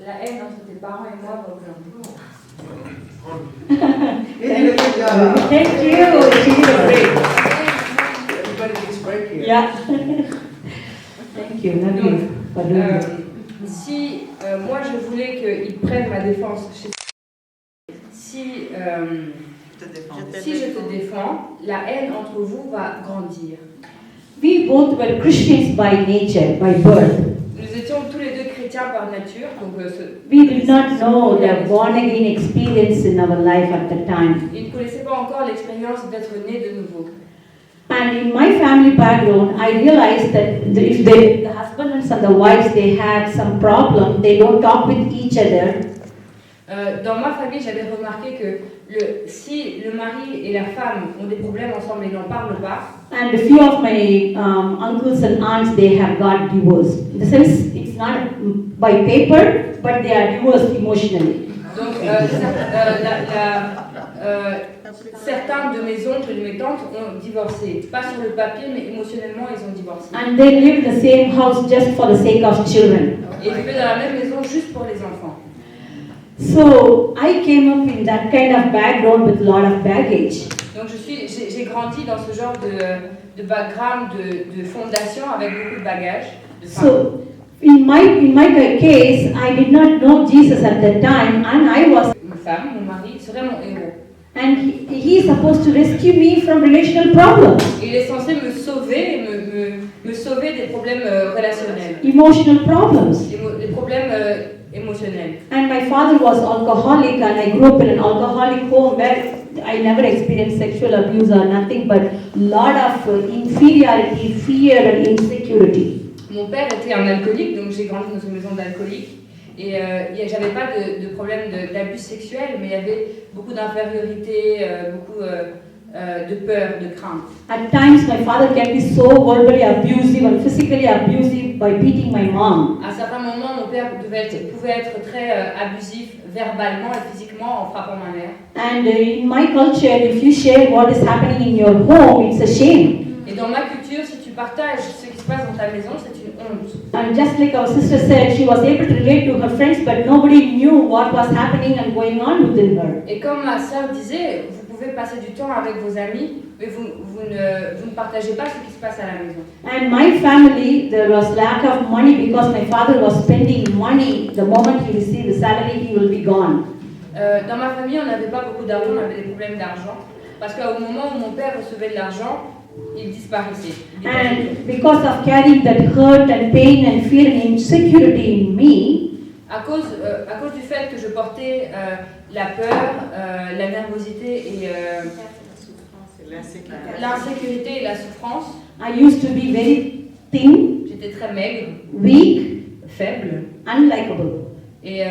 La haine entre tes parents et moi va au plan. Thank you. She did a great. Everybody takes break here. Yeah. Thank you, Nabi, for doing that. Si moi je voulais qu'ils prennent ma défense, si je te défends, la haine entre vous va grandir. We both were Christians by nature, by birth. Nous étions tous les deux chrétiens par nature, donc We did not know the born again experience in our life at the time. ils ne connaissaient pas encore l'expérience d'être nés de nouveau. And in my family background, I realized that if the husbands and the wives, they had some problem, they don't talk with each other. Dans ma famille, j'avais remarqué que si le mari et la femme ont des problèmes ensemble et n'en parlent pas, And a few of my uncles and aunts, they have got divorced. In the sense, it's not by paper, but they are divorced emotionally. donc certains de mes oncles et de mes tantes ont divorcé. Pas sur le papier, mais émotionnellement, ils ont divorcé. And they live in the same house just for the sake of children. Et ils vivaient dans la même maison juste pour les enfants. So I came up in that kind of background with a lot of baggage. Donc j'ai grandi dans ce genre de background, de fondation avec beaucoup de bagages. De So in my case, I did not know Jesus at that time, and I was. Une femme, mon mari, serait mon héros. And he is supposed to rescue me from relational problems, Il est censé me sauver, me sauver des problèmes relationnels, emotional problems. des problèmes émotionnels. And my father was alcoholic, and I grew up in an alcoholic home where I never experienced sexual abuse or nothing, but lot of inferiority, fear, and insecurity. Mon père était un alcoolique, donc j'ai grandi dans une maison d'alcooliques. Et j'avais pas de problème d'abus sexuel, mais il y avait beaucoup d'infériorité, beaucoup de peur, de crainte. At times, my father can be so verbally abusive and physically abusive by beating my mom. À certains moments, mon père pouvait être très abusif verbalement et physiquement en frappant ma mère. And in my culture, if you share what is happening in your home, it's a shame. Et dans ma culture, si tu partages ce qui se passe dans ta maison, c'est une honte. And just like our sister said, she was able to relate to her friends, but nobody knew what was happening and going on within her. Et comme ma sœur disait, vous pouvez passer du temps avec vos amis, mais vous ne partagez pas ce qui se passe à la maison. And my family, there was lack of money because my father was spending money. The moment he received the salary, he will be gone. Dans ma famille, on n'avait pas beaucoup d'argent, on avait des problèmes d'argent. Parce qu'au moment où mon père recevait de l'argent, il disparaissait. And because of carrying that hurt and pain and fear and insecurity in me, à cause du fait que je portais la peur, la nervosité et l'insécurité et la souffrance, I used to be very thin, j'étais très maigre, weak, faible, unlikable. et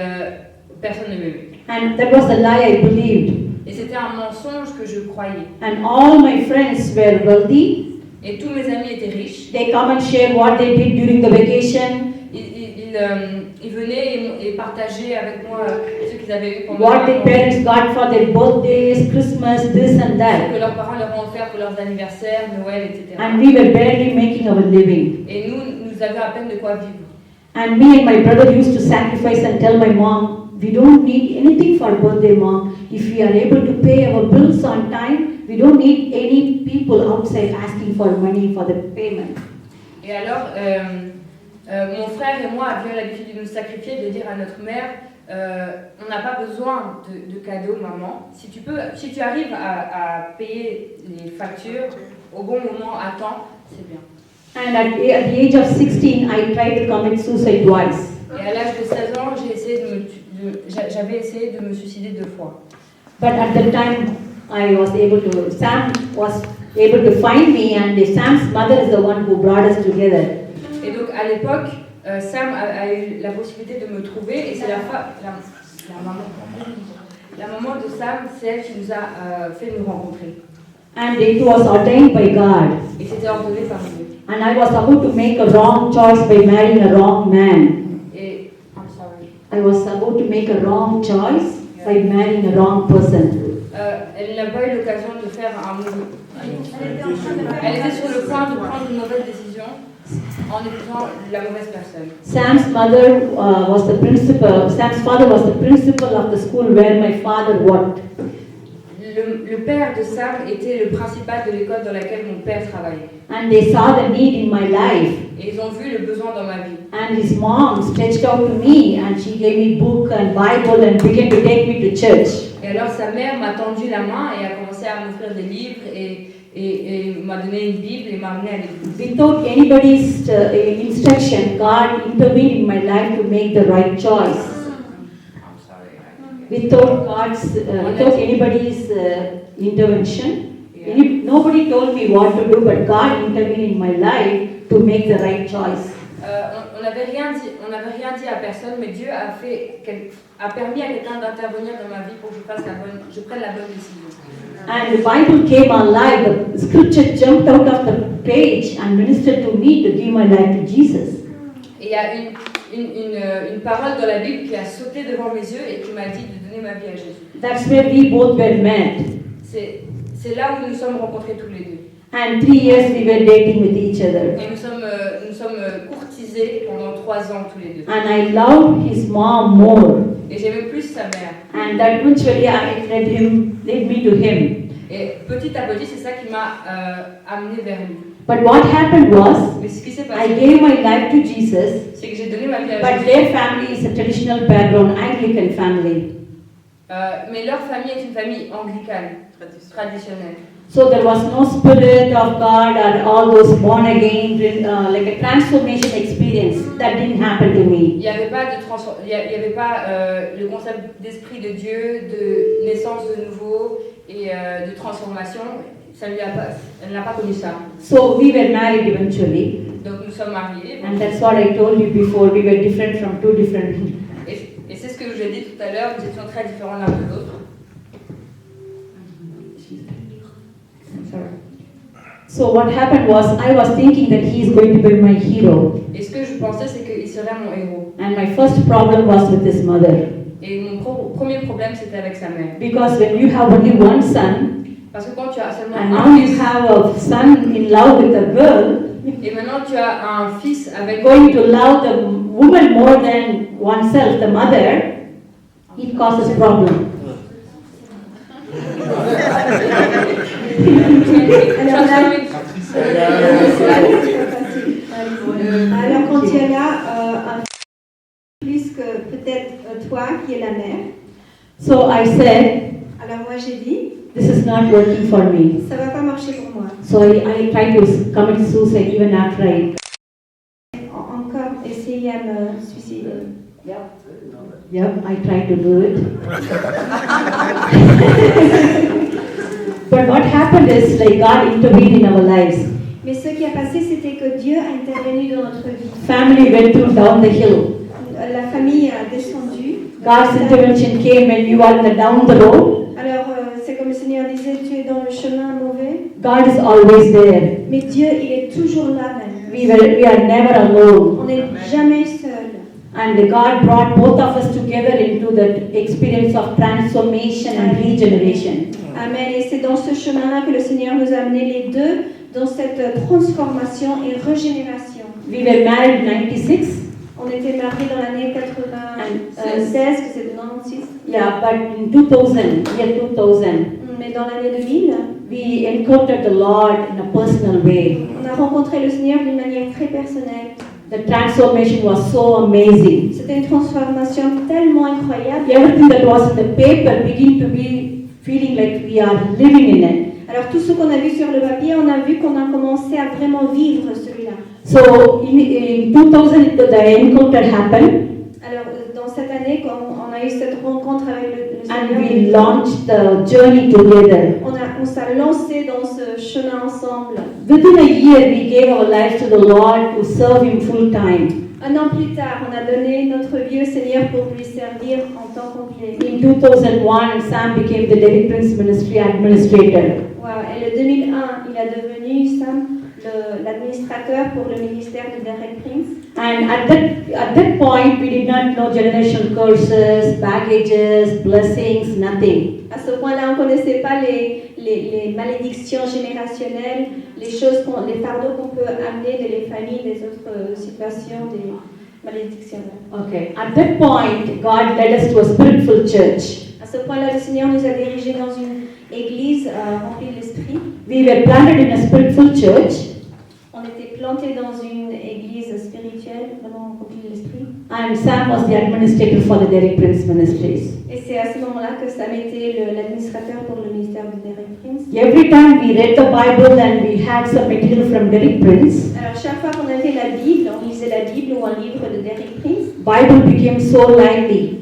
personne ne m'aimait. And that was a lie I believed. Et c'était un mensonge que je croyais. And all my friends were wealthy. Et tous mes amis étaient riches. They come and share what they did during the vacation. Ils venaient et partageaient avec moi ce qu'ils avaient eu pendant What their parents got for their birthdays, Christmas, this and ce that. que leurs parents leur ont offert pour leurs anniversaires, Noël, etc. And we were barely making our living. Et nous avions à peine de quoi vivre. And me and my brother used to sacrifice and tell my mom, we don't need anything for birthday, mom. If we are able to pay our bills on time, we don't need any people outside asking for money for the payment. Et alors, mon frère et moi avions l'habitude de nous sacrifier, de dire à notre mère, on n'a pas besoin de cadeaux, maman. Si tu arrives à payer les factures au bon moment, à temps, c'est bien. And at the age of 16, I tried to commit suicide twice. Et à l'âge de 16 ans, j'avais essayé de me suicider 2 fois. But at that time, Sam was able to find me, and Sam's mother is the one who brought us together. Et donc à l'époque, Sam a eu la possibilité de me trouver, et c'est la maman de Sam, c'est elle qui nous a fait nous rencontrer. And it was ordained by God. Et c'était ordonné par Dieu. And I was about to make a wrong choice by marrying a wrong man. Et I'm sorry. I was about to make a wrong choice. by marrying a wrong person. Elle n'a pas eu l'occasion de faire un mauvais. Elle était sur le point de prendre une mauvaise décision en épousant la mauvaise personne. Sam's mother was the principal. Sam's father was the principal of the school where my father worked. Le père de Sam était le principal de l'école dans laquelle mon père travaillait. And they saw the need in my life. Et ils ont vu le besoin dans ma vie. And his mom stretched out to me and she gave me book and Bible and began to take me to church. Et alors sa mère m'a tendu la main et a commencé à m'offrir des livres et m'a donné une Bible et m'a amené à l'église. Without anybody's instruction, God intervened in my life to make the right choice. I'm sorry. Without anybody's intervention, nobody told me what to do, but God intervened in my life to make the right choice. On n'avait rien dit à personne, mais Dieu a permis à quelqu'un d'intervenir dans ma vie pour que je prenne la bonne décision. And the Bible came alive. The scripture jumped out of the page and ministered to me to give my life to Jesus. Et il y a une parole dans la Bible qui a sauté devant mes yeux et qui m'a dit de donner ma vie à Jésus. That's where we both were met. C'est là où nous nous sommes rencontrés tous les deux. And 3 years we were dating with each other. Et nous sommes courtisés pendant 3 ans tous les deux. And I loved his mom more. Et j'aimais plus sa mère. And that eventually led me to him. Et petit à petit, c'est ça qui m'a amené vers lui. But what happened was, Mais ce qui s'est I passé, gave my life to Jesus, c'est que j'ai donné ma vie à but Jésus. their family is a traditional background, Anglican family. Mais leur famille est une famille anglicane, traditionnelle. So there was no spirit of God or all those born again, like a transformation experience. That didn't happen to me. Il n'y avait pas le concept d'esprit de Dieu, de naissance de nouveau et de transformation. Elle n'a pas connu ça. So we were married eventually. Donc nous sommes mariés. And that's what I told you before. We were different from two different. Et c'est ce que je vous ai dit tout à l'heure, nous étions très différents l'un de l'autre. So what happened was, I was thinking that he is going to be my hero. Et ce que je pensais, c'est qu'il serait mon héros. And my first problem was with his mother. Et mon premier problème, c'était avec sa mère. Because when you have only one son, Parce que quand tu as seulement and un now you fils, have a son in love with a girl, et maintenant tu as un fils avec going to love the woman more than oneself, the mother, it causes problem. Alors quand il y a un plus que peut-être toi qui est la mère, So I said, alors moi j'ai dit, this is not working for me. ça va pas marcher pour moi. So I tried to commit suicide even after I. Encore essayer à me suicider. Yep, I tried to do it. But what happened is, like, God intervened in our lives. Mais ce qui a passé, c'était que Dieu a intervenu dans notre vie. Family went through down the hill. La famille a descendu. God's intervention came when you are down the road. Alors c'est comme le Seigneur disait, tu es dans le chemin mauvais. God is always there. Mais Dieu, il est toujours là même. We are never alone. On n'est jamais seul. And God brought both of us together into the experience of transformation and regeneration. Amen. Et c'est dans ce chemin-là que le Seigneur nous a amenés les deux dans cette transformation et régénération. We were married in 96. On était mariés dans l'année 96, que c'est 96. Yeah, but in 2000, year 2000, Mais dans l'année 2000, we encountered the Lord in a personal way. on a rencontré le Seigneur d'une manière très personnelle. The transformation was so amazing. C'était une transformation tellement incroyable. Everything that was in the paper began to be feeling like we are living in it. Alors tout ce qu'on a vu sur le papier, on a vu qu'on a commencé à vraiment vivre celui-là. So in 2000, the encounter happened. Alors dans cette année, quand on a eu cette rencontre avec le And Seigneur, we launched the journey together. on s'est lancé dans ce chemin ensemble. Within a year, we gave our lives to the Lord to serve Him full time. Un an plus tard, on a donné notre vie au Seigneur pour lui servir en temps complet. In 2001, Sam became the Derry Prince Ministry Administrator. Wow. Et le 2001, il a devenu Sam l'administrateur pour le ministère de Derek Prince. And at that point, we did not know generational curses, baggages, blessings, nothing. À ce point-là, on ne connaissait pas les malédictions générationnelles, les fardeaux qu'on peut amener des familles, des autres situations, des malédictions. Okay. At that point, God led us to a spiritual church. À ce point-là, le Seigneur nous a dirigés dans une église remplie de l'esprit. We were planted in a spiritual church, On était plantés dans une église spirituelle, vraiment remplie de l'esprit. and Sam was the administrator for the Derek Prince Ministries. Et c'est à ce moment-là que Sam était l'administrateur pour le ministère de Derek Prince. Every time we read the Bible and we had some material from Derek Prince, Alors chaque fois qu'on avait la Bible, on lisait la Bible ou un livre de Derek Prince, Bible became so lively.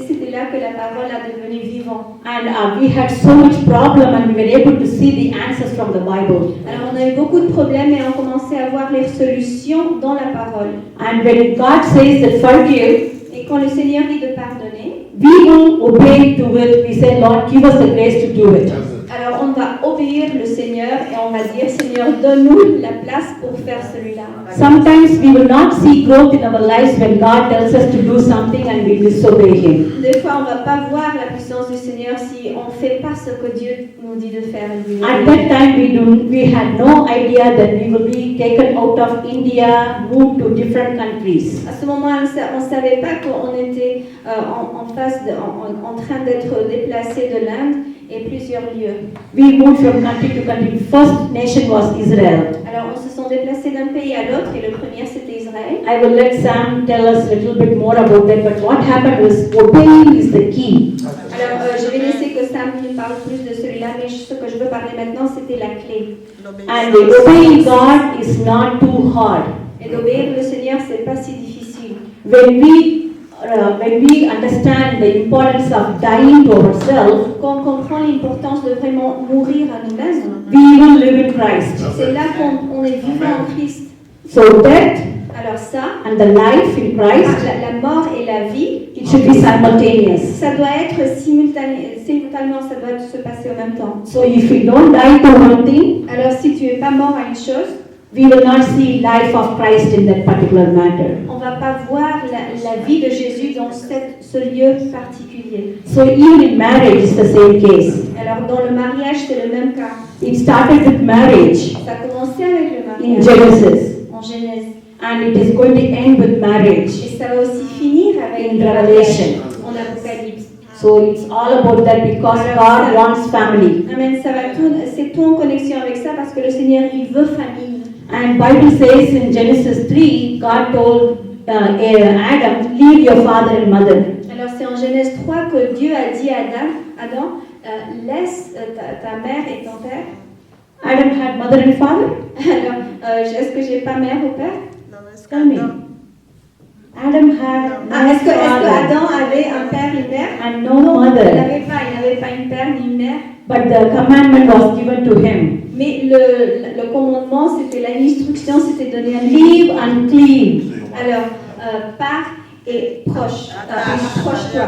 c'était là que la parole a devenu vivant. And we had so much problem and we were able to see the answers from the Bible. Alors on a eu beaucoup de problèmes et on commençait à voir les solutions dans la parole. And when God says that forgive, Et quand le Seigneur dit de pardonner, we will obey to it. We say, Lord, give us the grace to do it. alors on va obéir le Seigneur et on va dire, Seigneur, donne-nous la place pour faire celui-là. Sometimes we will not see growth in our lives when God tells us to do something and we disobey Him. Des fois, on ne va pas voir la puissance du Seigneur si on ne fait pas ce que Dieu nous dit de faire. At that time, we had no idea that we will be taken out of India, moved to different countries. À ce moment, on ne savait pas qu'on était en train d'être déplacé de l'Inde et plusieurs lieux. We moved from country to country. First nation was Israel. Alors, on se sont déplacés d'un pays à l'autre et le premier c'était Israël. I will let Sam tell us a little bit more about that, but what happened was obeying is the key. Alors, je vais laisser que Sam nous parle plus de celui-là, mais ce que je veux parler maintenant, c'était la clé. And obeying God is not too hard. Et d'obéir le Seigneur, c'est pas si difficile. When we understand the importance of dying to ourselves, Quand on comprend l'importance de vraiment mourir à nous-mêmes, we will live in Christ. c'est là qu'on est vivant en Christ. So death Alors ça, and the life in Christ, la mort et la vie, it should be simultaneous. ça doit être simultanément, ça doit se passer en même temps. So if we don't die to one thing, Alors si tu n'es pas mort à une chose, we will not see life of Christ in that particular matter. on ne va pas voir la vie de Jésus dans ce lieu particulier. So even in marriage, it's the same case. Alors dans le mariage, c'est le même cas. It started with marriage Ça a commencé avec le in mariage Genesis, en Genèse. and it is going to end with marriage Et ça va aussi finir avec in le mariage Revelation. en Apocalypse. So it's all about that because God wants family. Amen, c'est tout en connexion avec ça parce que le Seigneur, il veut famille. And Bible says in Genesis 3, God told Adam, leave your father and mother. Alors c'est en Genèse 3 que Dieu a dit à Adam, laisse ta mère et ton père. Adam had mother and father? Alors, est-ce que j'ai pas mère ou père? Tell me. Adam had Est-ce que father Adam avait un père et une mère? and no Il mother. n'avait pas une père ni une mère. But the commandment was given to him. Mais le commandement, c'était l'instruction, c'était donné à lui. Leave and cleave. Alors, pars et proche-toi.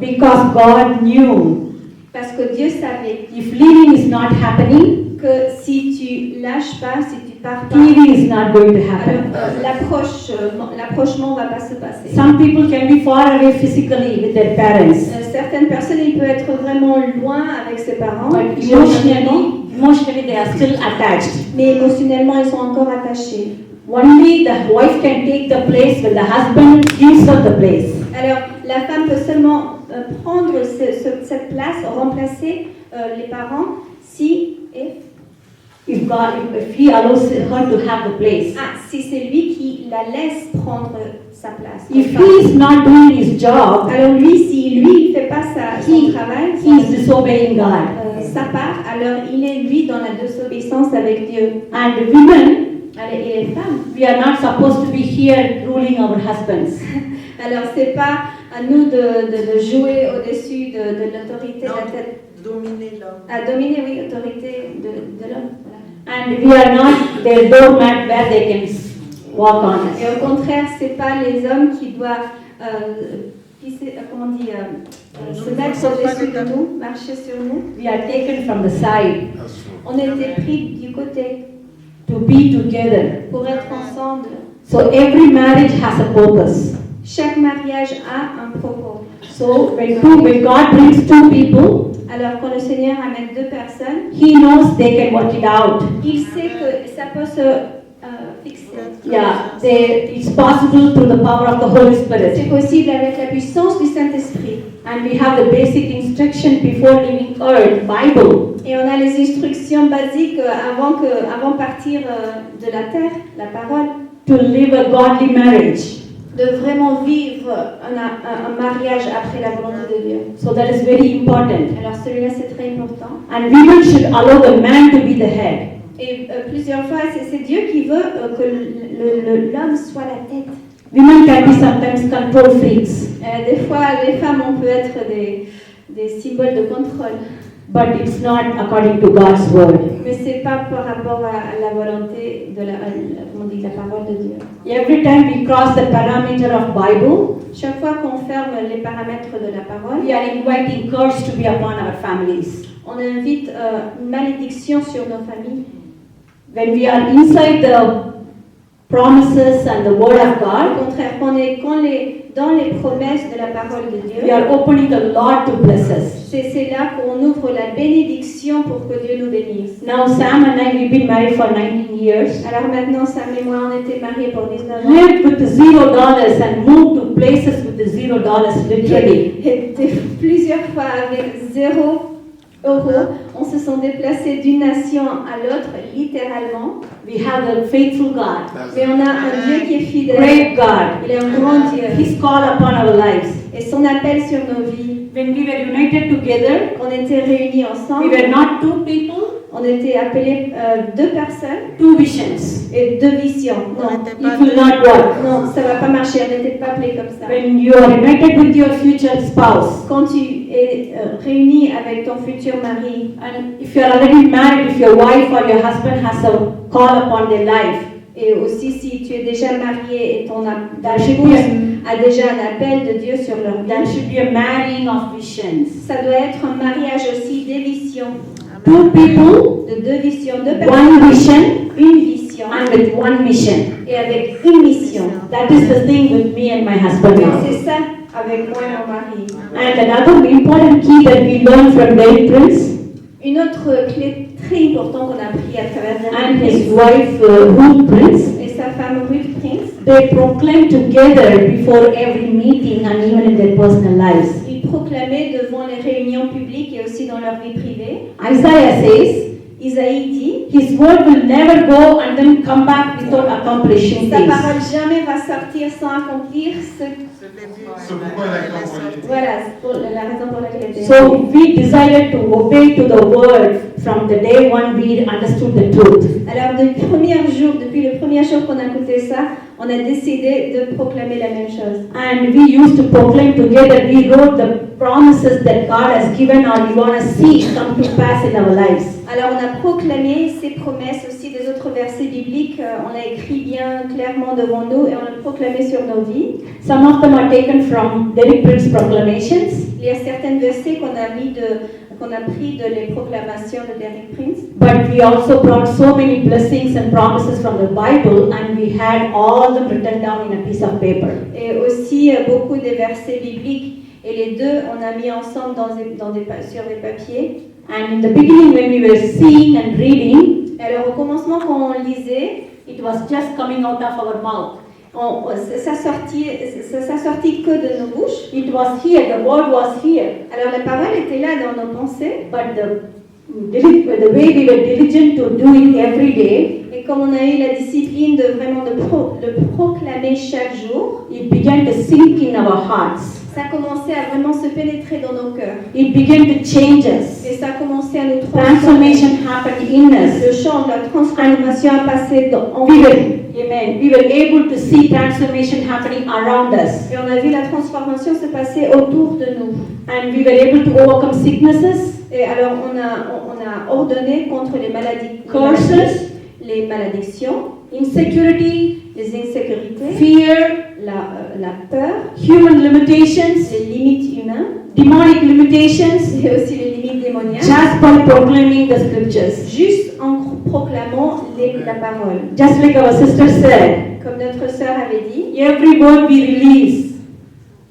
Because God knew Parce que Dieu savait if leaving is not happening, que si tu lâches pas, si tu pars pas, cleaving is not going to alors happen. l'approchement va pas se passer. Some people can be far away physically with their parents, Certaines personnes, ils peuvent être vraiment loin avec ses parents, but géographiquement, emotionally they are still attached. mais émotionnellement, ils sont encore attachés. Only the wife can take the place when the husband gives her the place. Alors, la femme peut seulement prendre cette place, remplacer les parents, si If he allows her to have the place. si c'est lui qui la laisse prendre sa place. If he is not doing his job, Alors si lui il fait pas son travail, he is disobeying God. sa part, alors il est lui dans la désobéissance avec Dieu. And women, Et les femmes, we are not supposed to be here ruling our husbands. alors c'est pas à nous de jouer au-dessus de l'autorité de la tête. Dominer l'homme. À dominer, oui, l'autorité de l'homme. Voilà. And we are not their doormat where they can walk on us. Et au contraire, c'est pas les hommes qui doivent se mettre au-dessus de nous, marcher sur nous. We are taken from the side On était pris du côté to be together. pour être ensemble. So every marriage has a purpose. Chaque mariage a un propos. So when God brings two people, Alors quand le Seigneur amène deux personnes, He knows they can work it out. il sait que ça peut se fixer. Yeah, it's possible through the power of the Holy Spirit. C'est possible avec la puissance du Saint-Esprit. And we have the basic instruction before leaving earth, Bible. Et on a les instructions basiques avant de partir de la terre, la parole, To live a godly marriage. de vraiment vivre un mariage après la volonté de Dieu. So that is very important. Alors celui-là c'est très important. And women should allow the man to be the head. Et plusieurs fois c'est Dieu qui veut que l'homme soit la tête. Women can be sometimes control freaks, Des fois les femmes on peut être des symboles de contrôle. but it's not according to God's word. Mais c'est pas par rapport à la volonté de la parole de Dieu. Every time we cross the parameter of Bible, Chaque fois qu'on ferme les paramètres de la parole, we are inviting curse to be upon our families. on invite une malédiction sur nos familles. When we are inside the promises and the word of Au God, contraire, quand on est dans les promesses de la parole de we Dieu, are opening the Lord to bless us. c'est là qu'on ouvre la bénédiction pour que Dieu nous bénisse. Now Sam and I, we've been married for 19 years. Alors maintenant, Sam et moi, on était mariés pour 19 ans. Lived with $0 and moved to places with the $0 literally. Et plusieurs fois avec 0 euros, on se sont déplacés d'une nation à l'autre, littéralement. We have a faithful God, Mais on a un Dieu qui est fidèle. great God. Il est un grand Dieu. His call upon our lives. Et son appel sur nos vies, When we were united together, on était réunis we ensemble. were not two people, On était appelés deux personnes two visions. et deux visions. Non, It will not work. non, ça va pas marcher. On n'était pas appelés comme ça. When you are united with your future spouse, Quand tu es réuni avec ton futur mari, and if you are already married, if your wife or your husband has a call upon their life, et aussi si tu es déjà marié et ton there should épouse be a déjà un appel de Dieu sur leur there vie, should be a marrying of visions. ça doit être un mariage aussi des visions, Two people, de deux visions, deux one personnes, vision, une vision and with one mission. et avec une mission. That is the thing with me and my husband Et now. c'est ça avec moi et mon mari. And another important key that we learned from David Prince Une autre clé très importante qu'on a appris à travers and David his Prince wife Ruth Prince, et sa femme Ruth Prince, they proclaim together before every meeting and even in their personal lives. ils proclamaient devant les réunions publiques et aussi dans leur vie privée. Isaiah says, Isaïe dit, his word will never go and then come back without accomplishing sa things. parole jamais va sortir sans accomplir ce. Voilà, c'est pour la raison pour laquelle elle était. So we decided to obey to the word from the day one we understood the truth. Alors depuis le premier jour qu'on a écouté ça, on a décidé de proclamer la même chose. And we used to proclaim together, we wrote the promises that God has given or we want to see come to pass in our lives. Alors on a proclamé ces promesses aussi des autres versets bibliques, on a écrit bien clairement devant nous et on a proclamé sur nos vies. Some of them are taken from David Prince proclamations, Il y a certains versets qu'on a pris de les proclamations de Derek Prince. but we also brought so many blessings and promises from the Bible and we had all them written down in a piece of paper. Et aussi beaucoup des versets bibliques. Et les deux, on a mis ensemble sur des papiers. And in the beginning when we were seeing and reading, Et alors au commencement, quand on lisait, it was just coming out of our mouth. ça sortit que de nos bouches. It was here, the word was here. Alors la parole était là dans nos pensées. But the way we were diligent to do it every day, Et comme on a eu la discipline de vraiment de proclamer chaque jour, it began to sink in our hearts. ça commençait à vraiment se pénétrer dans nos cœurs. It began to change us. Et ça commençait à nous transformer. Transformation happened in us. Le champ de la transformation a passé en We nous. were able to see transformation happening around us. Et on a vu la transformation se passer autour de nous. And we were able to overcome sicknesses, Et alors on a ordonné contre les maladies, curses, les malédictions, insecurity, les insécurités, fear, la peur, human limitations, les limites humaines demonic limitations, et aussi les limites démoniaque just by proclaiming the scriptures. juste en proclamant la parole. Just like our sister said, Comme notre sœur avait dit, every word we release,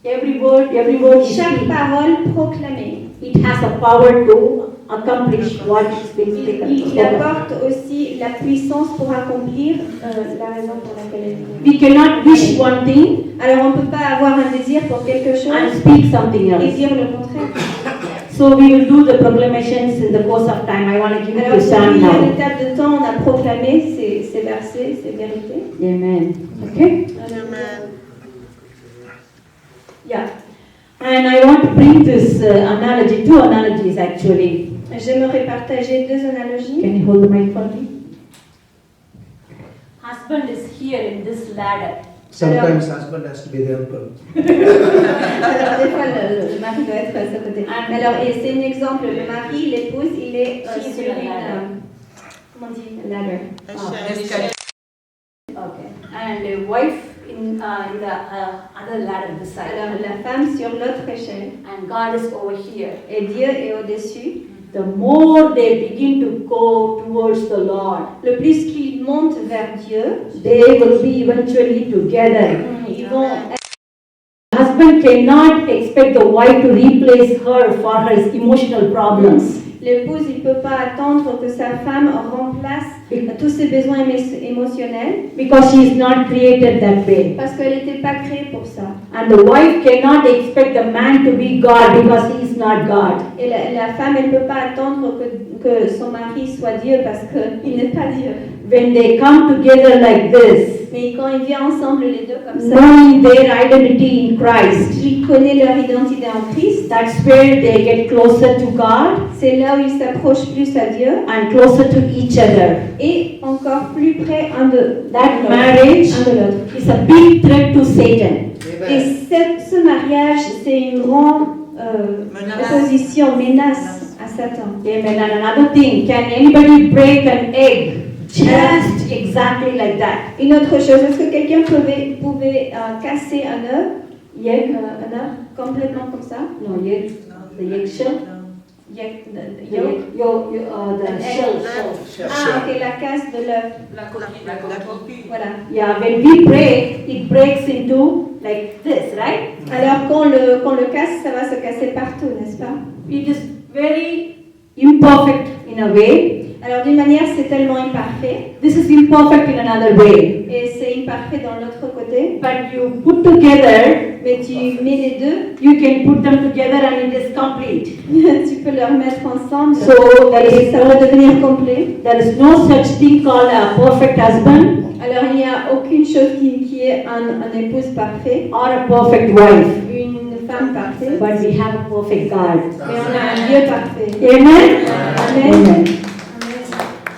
every word we chaque speak, parole proclamée, it has a power to accomplish what is being il spoken. apporte aussi la puissance pour accomplir la raison pour laquelle elle est. We cannot wish one thing Alors on ne peut pas avoir un désir pour quelque and chose speak something et else. dire le contraire. So we will do the proclamations in the course of time. I want to give you Alors to Sam aujourd'hui, à now. l'étape de temps, on a proclamé ces versets, ces vérités. Amen. Okay? Yeah. And I want to bring this analogy, two analogies actually. J'aimerais partager deux analogies. Can you hold the mic for me? Husband is here in this ladder. Sometimes husband has to be the helper. Alors des fois, le mari doit être à ce côté. Alors, et c'est un exemple. Le mari, l'épouse, il est sur une... comment on dit? Ladder. Okay. And the wife in the other ladder beside. Alors, la femme sur l'autre échelle. And God is over here. Et Dieu est au-dessus. The more they begin to go towards the Lord, Le plus qu'ils montent vers Dieu, they will be eventually together. ils vont The husband cannot expect the wife to replace her for her emotional problems. l'épouse, il ne peut pas attendre que sa femme remplace tous ses besoins émotionnels Because she is not created that way. parce qu'elle n'était pas créée pour ça. And the wife cannot expect the man to be God because he is not God. Et la femme, elle ne peut pas attendre que son mari soit Dieu parce qu'il n'est pas Dieu. When they come together like this, Mais quand ils viennent ensemble les deux comme ça, knowing their identity in Christ, ils connaissent leur identité en Christ. that's where they get closer to God C'est là où ils s'approchent plus à Dieu and closer to each other. et encore plus près un de That l'autre. marriage Un de l'autre. is a big threat to Satan. Et Amen. ce mariage, c'est une grande opposition, menace à Satan. Amen. And another thing, can anybody break an egg just exactly like that? Une autre chose, est-ce que quelqu'un pouvait casser un œuf, Egg? un œuf complètement comme ça? No, egg. The eggshell. The The yolk? the An egg. shell. Ah, ok, la casse de l'œuf. La coquille. Voilà. Yeah, when we break, it breaks into like this, right? Alors quand le casse, ça va se casser partout, n'est-ce pas? It is very imperfect in a way. Alors d'une manière, c'est tellement imparfait, This is imperfect in another way. et c'est imparfait dans l'autre côté, But you put together, mais tu mets les deux, you can put them together and it is complete. tu peux leur mettre ensemble, So there et is, ça va devenir complet. there is no such thing called a perfect husband Alors il n'y a aucune chose qui est un épouse parfait, or a perfect wife. une femme parfaite, But we have a perfect God. mais on a un Dieu parfait. Amen? Amen.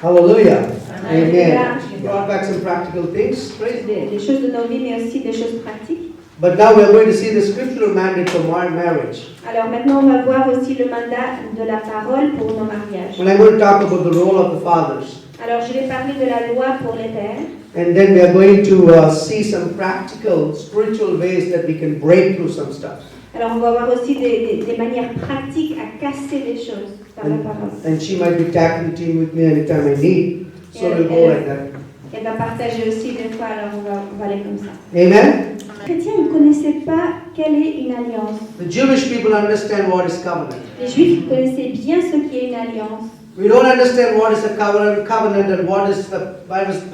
Hallelujah. Amen. Amen. Brought back some practical things. Praise. Des choses de nos vies, mais aussi des choses pratiques. But now we are going to see the scriptural mandate for marriage. Alors maintenant, on va voir aussi le mandat de la parole pour nos mariages. And I'm going to talk about the role of the fathers. Alors je vais parler de la loi pour les pères. And then we are going to see some practical, spiritual ways that we can break through some stuff. Alors on va voir aussi des manières pratiques à casser les choses par la parole. And she might be tagging team with me anytime I need. So we'll go like that. Elle va partager aussi des fois, alors on va aller comme ça. Amen. Les chrétiens ne connaissaient pas quelle est une alliance. The Jewish people understand what is covenant. Les juifs connaissaient bien ce qu'est une alliance. We don't understand what is a covenant and what is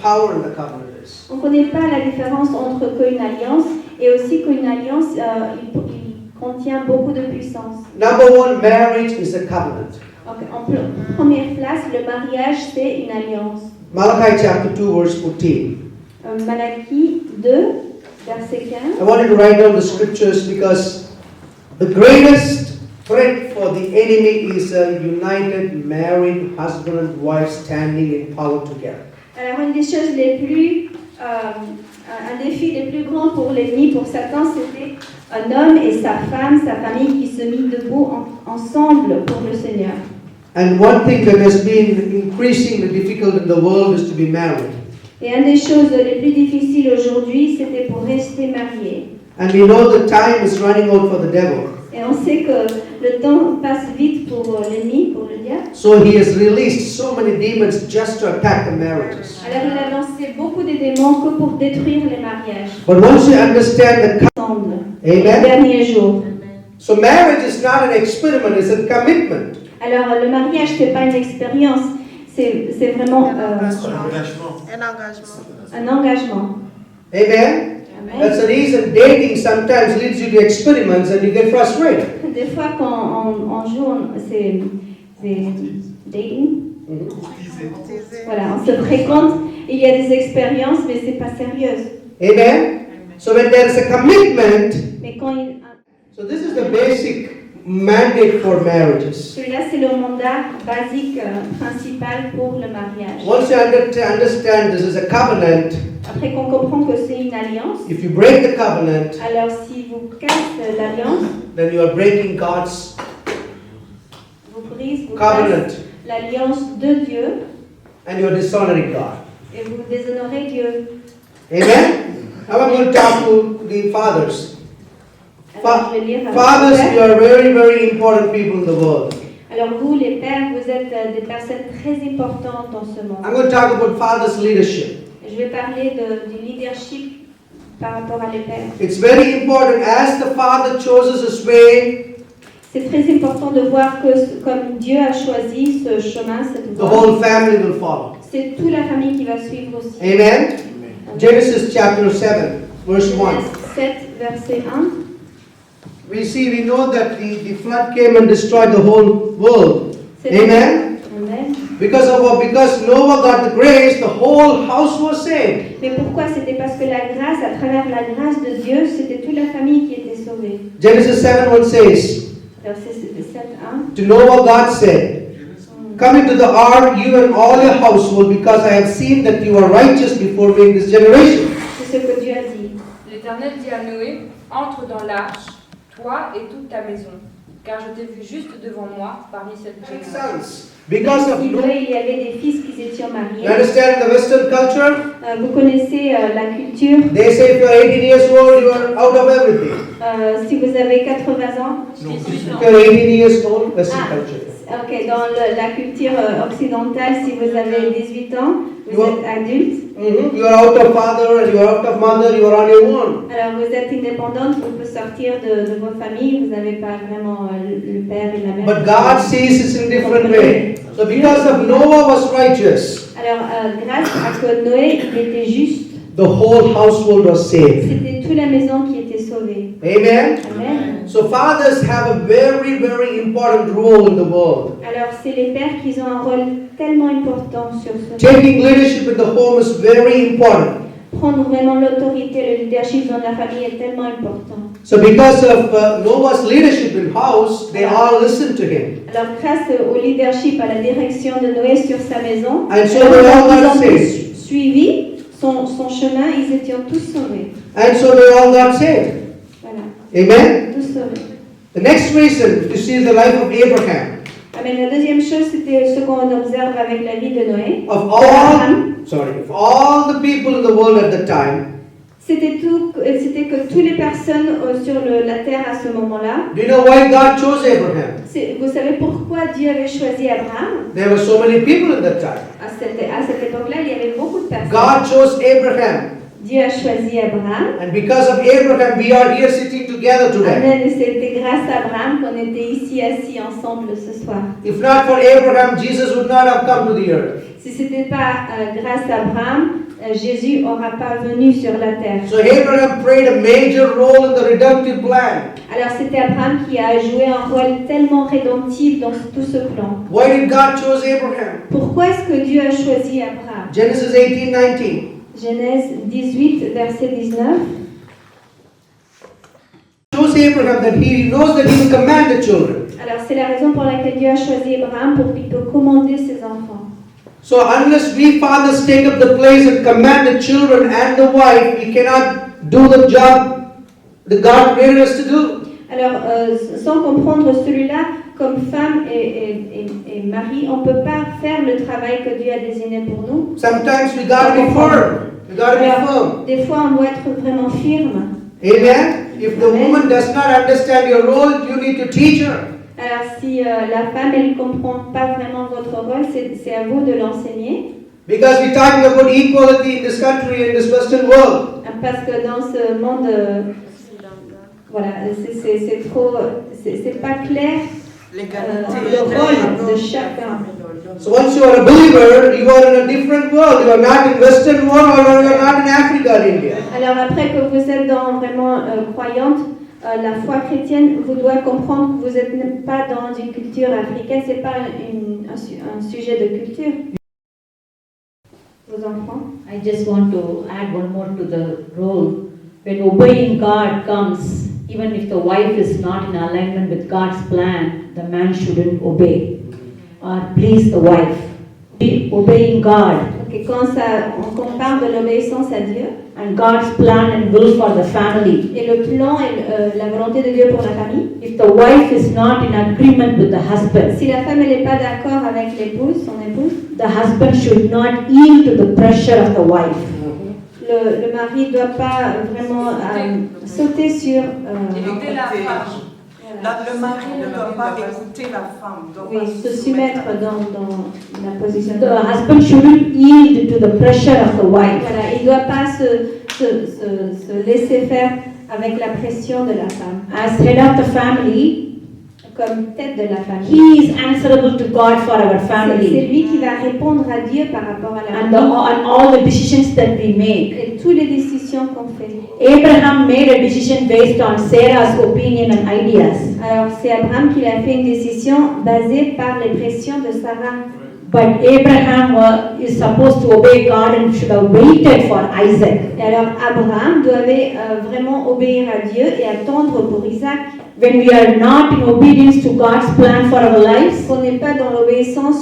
power in the covenant is. On ne connaît pas la différence entre qu'une alliance et aussi qu'une alliance il contient beaucoup de puissance. Number one, marriage is a covenant. Donc, en première place, le mariage c'est une alliance. Malachi chapter 2 verse 14. Malachie 2, verset 15. I wanted to write down the scriptures because the greatest threat for the enemy is a united, married husband and wife standing in power together. Alors une des choses les plus, un défi les plus grands pour l'ennemi, pour Satan, c'était un homme et sa femme, sa famille qui se mit debout ensemble pour le Seigneur. And one thing that has been increasingly difficult in the world is to be married. Et une des choses les plus difficiles aujourd'hui, c'était pour rester marié. And we know the time is running out for the devil. Et on sait que le temps passe vite pour l'ennemi, pour le diable. So he has released so many demons just to attack the marriages. Alors il a lancé beaucoup de démons que pour détruire les mariages. But once you understand the Ensemble, les Amen. derniers jours. So marriage is not an experiment, it's a commitment. Alors le mariage, c'est pas une expérience, c'est vraiment Un un engagement. Amen. Amen. That's the reason dating sometimes leads you to experiments and you get frustrated. Des fois, quand on joue, c'est dating. Mhm. Voilà, on se fréquente, il y a des expériences, mais c'est pas sérieuse. Amen. So when there is a commitment, Mais quand il, so this is the basic mandate for marriages. celui-là, c'est le mandat basique principal pour le mariage. Once you understand this is a covenant, Après qu'on comprend que c'est une alliance, if you break the covenant, alors si vous cassez l'alliance, then you are breaking God's vous brisez, vous covenant cassez l'alliance de Dieu and you are dishonoring God. et vous déshonorez Dieu. Amen. Now I'm going to talk to the fathers. Alors, je vais lire Fathers, you are very, very important people in the world. Alors vous, les pères, vous êtes des personnes très importantes dans ce monde. I'm going to talk about fathers' leadership. Je vais parler du leadership par rapport à les pères. It's very important as the father chooses his way, C'est très important de voir que comme Dieu a choisi ce chemin, cette the voie, whole family will follow. c'est toute la famille qui va suivre aussi. Amen. Genesis chapter 7, verse 1. Genèse 7, verset 1. We know that the flood came and destroyed the whole world. C'est Amen. Amen. Because Noah got the grace, the whole house was saved. Mais pourquoi? C'était parce que la grâce, à travers la grâce de Dieu, c'était toute la famille qui était sauvée. Genesis 7:1 says, Verset 7, 1. to Noah God said, come into the ark, you and all your household, because I have seen that you are righteous before me in this generation. C'est ce que Dieu a dit. L'Éternel dit à Noé, entre dans l'arche, toi et toute ta maison, car je t'ai vu juste devant moi parmi cette génération. Sons, because of Il Noah. y avait des fils qui étaient You mariés. understand the Western culture? Vous connaissez la culture. They say if you are 18 years old, you are out of everything. Si vous avez 80 ans, If you are 18 years old, Western Ah. culture. ok, dans la culture occidentale, si vous avez 18 ans, vous êtes adulte, You are out of father and you are out of mother, you are on your own. alors vous êtes indépendante, vous pouvez sortir de vos familles, vous n'avez pas vraiment le père et la mère. But God sees it in a different way. So because of Noah was righteous, Alors, grâce à que Noé il était juste, the whole household was saved. c'était toute la maison qui était sauvée. Amen. Amen. So fathers have a very, very important role in the world. Alors, c'est les pères qui ont un rôle tellement important sur ce monde. Taking leadership in the home is very important. Prendre vraiment l'autorité, le leadership dans la famille est tellement important. So because of Noah's leadership in house, they all listened to him. Alors, grâce au leadership, à la direction de Noé sur sa maison, And so alors, they all ils got ont saved. tous suivi son chemin, ils étaient tous sauvés. And so they all got saved. Voilà, Amen. tous sauvés. The next reason to see the life of Abraham. Amen. La deuxième chose, c'était ce qu'on observe avec la vie de Noé. Of Abraham. all the people in the world at the time, C'était que toutes les personnes sur la terre à ce moment-là. do you know why God chose Abraham? Vous savez pourquoi Dieu avait choisi Abraham? There were so many people at that time. À cette époque-là, il y avait beaucoup de personnes. God chose Abraham. Dieu a choisi Abraham. And because of Abraham, we are here sitting together today. Amen. Et c'était grâce à Abraham qu'on était ici assis ensemble ce soir. If not for Abraham, Jesus would not have come to the earth. Si ce n'était pas grâce à Abraham, Jésus n'aura pas venu sur la terre. So Abraham played a major role in the redemptive plan. Alors c'était Abraham qui a joué un rôle tellement rédemptif dans tout ce plan. Why did God choose Abraham? Pourquoi est-ce que Dieu a choisi Abraham? Genesis 18:19. Genèse 18, verset 19. Chose Abraham that he knows that he will command the children. Alors c'est la raison pour laquelle Dieu a choisi Abraham pour qu'il peut commander ses enfants. So unless we fathers take up the place and command the children and the wife, we cannot do the job that God created us to do. Alors sans comprendre celui-là comme femme et mari, on ne peut pas faire le travail que Dieu a désigné pour nous. Sometimes we gotta be firm. We gotta be Alors, firm. des fois on doit être vraiment firme. Amen. If the woman does not understand your role, you need to teach her. Alors si la femme elle comprend pas vraiment votre rôle, c'est à vous de l'enseigner. Because we're talking about equality in this country, in this Western world. Parce que dans ce monde, voilà, c'est trop, c'est pas clair le rôle de chacun. So once you are a believer, you are in a different world. You are not in Western world or you are not in Africa or India. Alors après que vous êtes dans vraiment croyante, la foi chrétienne vous doit comprendre que vous n'êtes pas dans une culture africaine, c'est pas un sujet de culture. Vos enfants. I just want to add one more to the role. When obeying God comes, even if the wife is not in alignment with God's plan, the man shouldn't obey or please the wife. Obeying God Okay, quand on parle de l'obéissance à Dieu and God's plan and will for the family. et le plan et la volonté de Dieu pour la famille, If the wife is not in agreement with the husband, si la femme n'est pas d'accord avec l'épouse, son épouse, the husband should not yield to the pressure of the wife. le mari ne doit pas vraiment sauter sur... Écouter la femme. Le mari ne doit pas écouter la femme. oui, se soumettre dans la position. The husband shouldn't yield to the pressure of the wife. Voilà, il ne doit pas se laisser faire avec la pression de la femme. As head of the family, Comme tête de la famille. he is answerable to God for our C'est family lui qui va répondre à Dieu par rapport à la and, famille and all the decisions that we make. et toutes les décisions qu'on fait. Abraham made a decision based on Sarah's opinion and ideas. Alors c'est Abraham qui a fait une décision basée par les pressions de Sarah. But Abraham is supposed to obey God and should have waited for Isaac. Et alors Abraham devait vraiment obéir à Dieu et attendre pour Isaac. When we are not in obedience to God's plan for our lives, Qu'on n'est pas dans l'obéissance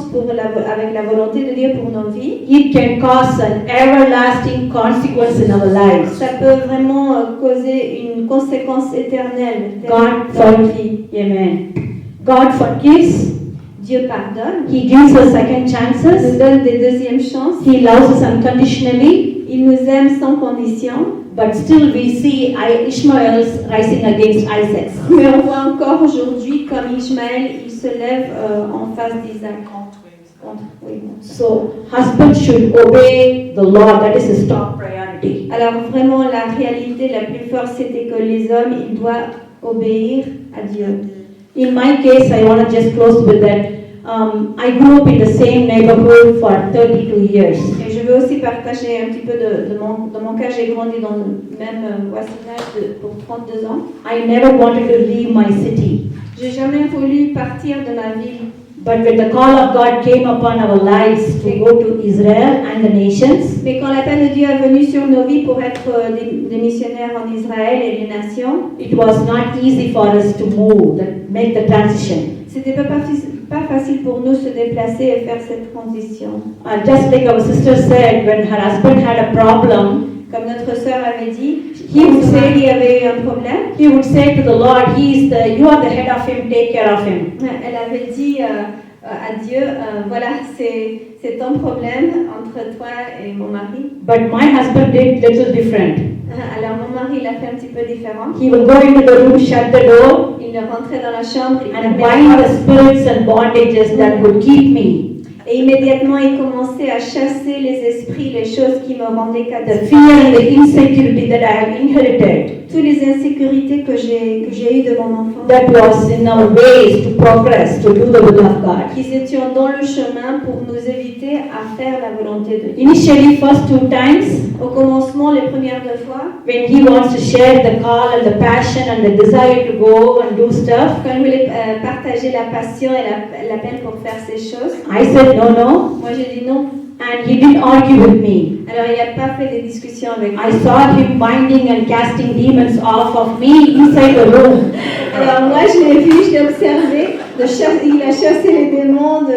avec la volonté de Dieu pour nos vies, it can cause an everlasting consequence in our lives. ça peut vraiment causer une conséquence éternelle. God dans nos forgives. vies. Amen. God forgives. Dieu pardonne, He gives us second il nous chances. donne des deuxièmes chances, He loves us unconditionally. il nous aime sans condition, But still we see Ishmael's rising against Isaac. mais on voit encore aujourd'hui comme Ishmaël, il se lève en face d'Isaac. Oui. So husband should obey the law. That is his top priority. Alors vraiment la réalité la plus forte c'était que les hommes ils doivent obéir à Dieu. In my case, I want to just close with that. I grew up in the same neighborhood for 32 years. Et je veux aussi partager un petit peu de mon cas, j'ai grandi dans le même voisinage pour 32 ans. I never wanted to leave my city. J'ai jamais voulu partir de ma ville. But when the call of God came upon our lives to go to Israel and the nations, Mais quand l'appel de Dieu est venu sur nos vies pour être des missionnaires en Israël et les nations, it was not easy for us to move, make the transition. c'était pas facile pour nous se déplacer et faire cette transition. Just like our sister said, when her husband had a problem, Comme notre sœur avait dit, He would son say- mari avait eu un problème. he would say to the Lord, you are the head of him, take care of him. Elle avait dit à Dieu, voilà, c'est ton problème entre toi et mon mari. But my husband did little different. Alors mon mari il a fait un petit peu différent. He would go into the room, shut the door, Il rentrait dans la chambre il and fermait bind la the porte. spirits and bondages that would keep me. Et immédiatement il commençait à chasser les esprits, les choses qui me rendaient The catastrophique. fear and the insecurity that I have inherited, Toutes les insécurités que j'ai eues de mon enfance. that was in our ways to progress, to do the will of God. Qu'ils étions dans le chemin pour nous éviter à faire la volonté de Dieu. Initially, first 2 times, Au commencement, les premières 2 fois, when he wants to share the call and the passion and the desire to go and do stuff, quand il voulait partager la passion et la peine pour faire ces choses, I said no, moi j'ai dit non. and he didn't argue with me. Alors il n'a pas fait des discussions avec moi. I saw him binding and casting demons off of me inside the room. Alors moi je l'ai vu, je l'ai observé, il a chassé les démons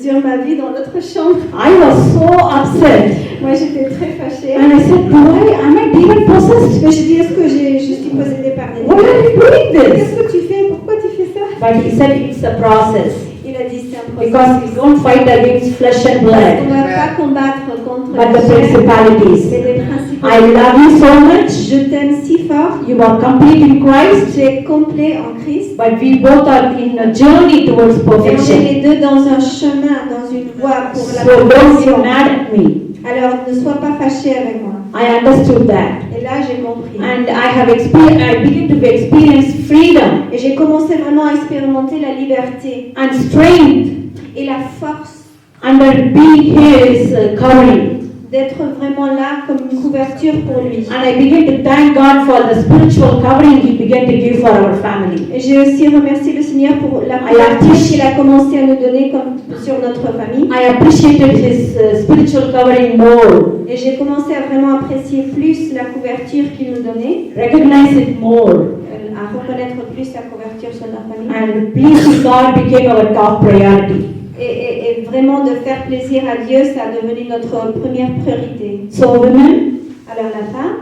sur ma vie dans l'autre chambre. I was so upset, Moi j'étais très fâchée. and I said, am I demon possessed? Mais je dis, est-ce que je suis possédée par des Why démons? are you doing this? Qu'est-ce que tu fais? Pourquoi tu fais ça? But he said it's a process. Il a dit, c'est un Because processus. we don't fight against flesh and On blood, ne va pas combattre contre but the les chair, principalities. mais les principautés. I love you so much. Je t'aime si fort. You are complete in Christ. Tu es complet en Christ. But we both are in a journey towards Et on est perfection. les deux dans un chemin, dans une voie pour la So don't get perfection. mad at me. Alors ne sois pas fâché avec moi. I understood that. Et là j'ai compris. And I began to experience freedom Et j'ai commencé vraiment à expérimenter la liberté and strength et la force under being His covering. d'être vraiment là comme une couverture pour lui. And I began to thank God for the spiritual covering He began to give for our family. Et j'ai aussi remercié le Seigneur pour la I couverture appreciate- qu'il a commencé à nous donner comme sur notre famille. I appreciated His spiritual covering more, Et j'ai commencé à vraiment apprécier plus la couverture qu'il nous donnait, recognize it more, à reconnaître plus la couverture sur notre famille. and pleasing God became our top priority. Et vraiment de faire plaisir à Dieu, ça a devenu notre première priorité. So women, Alors la femme,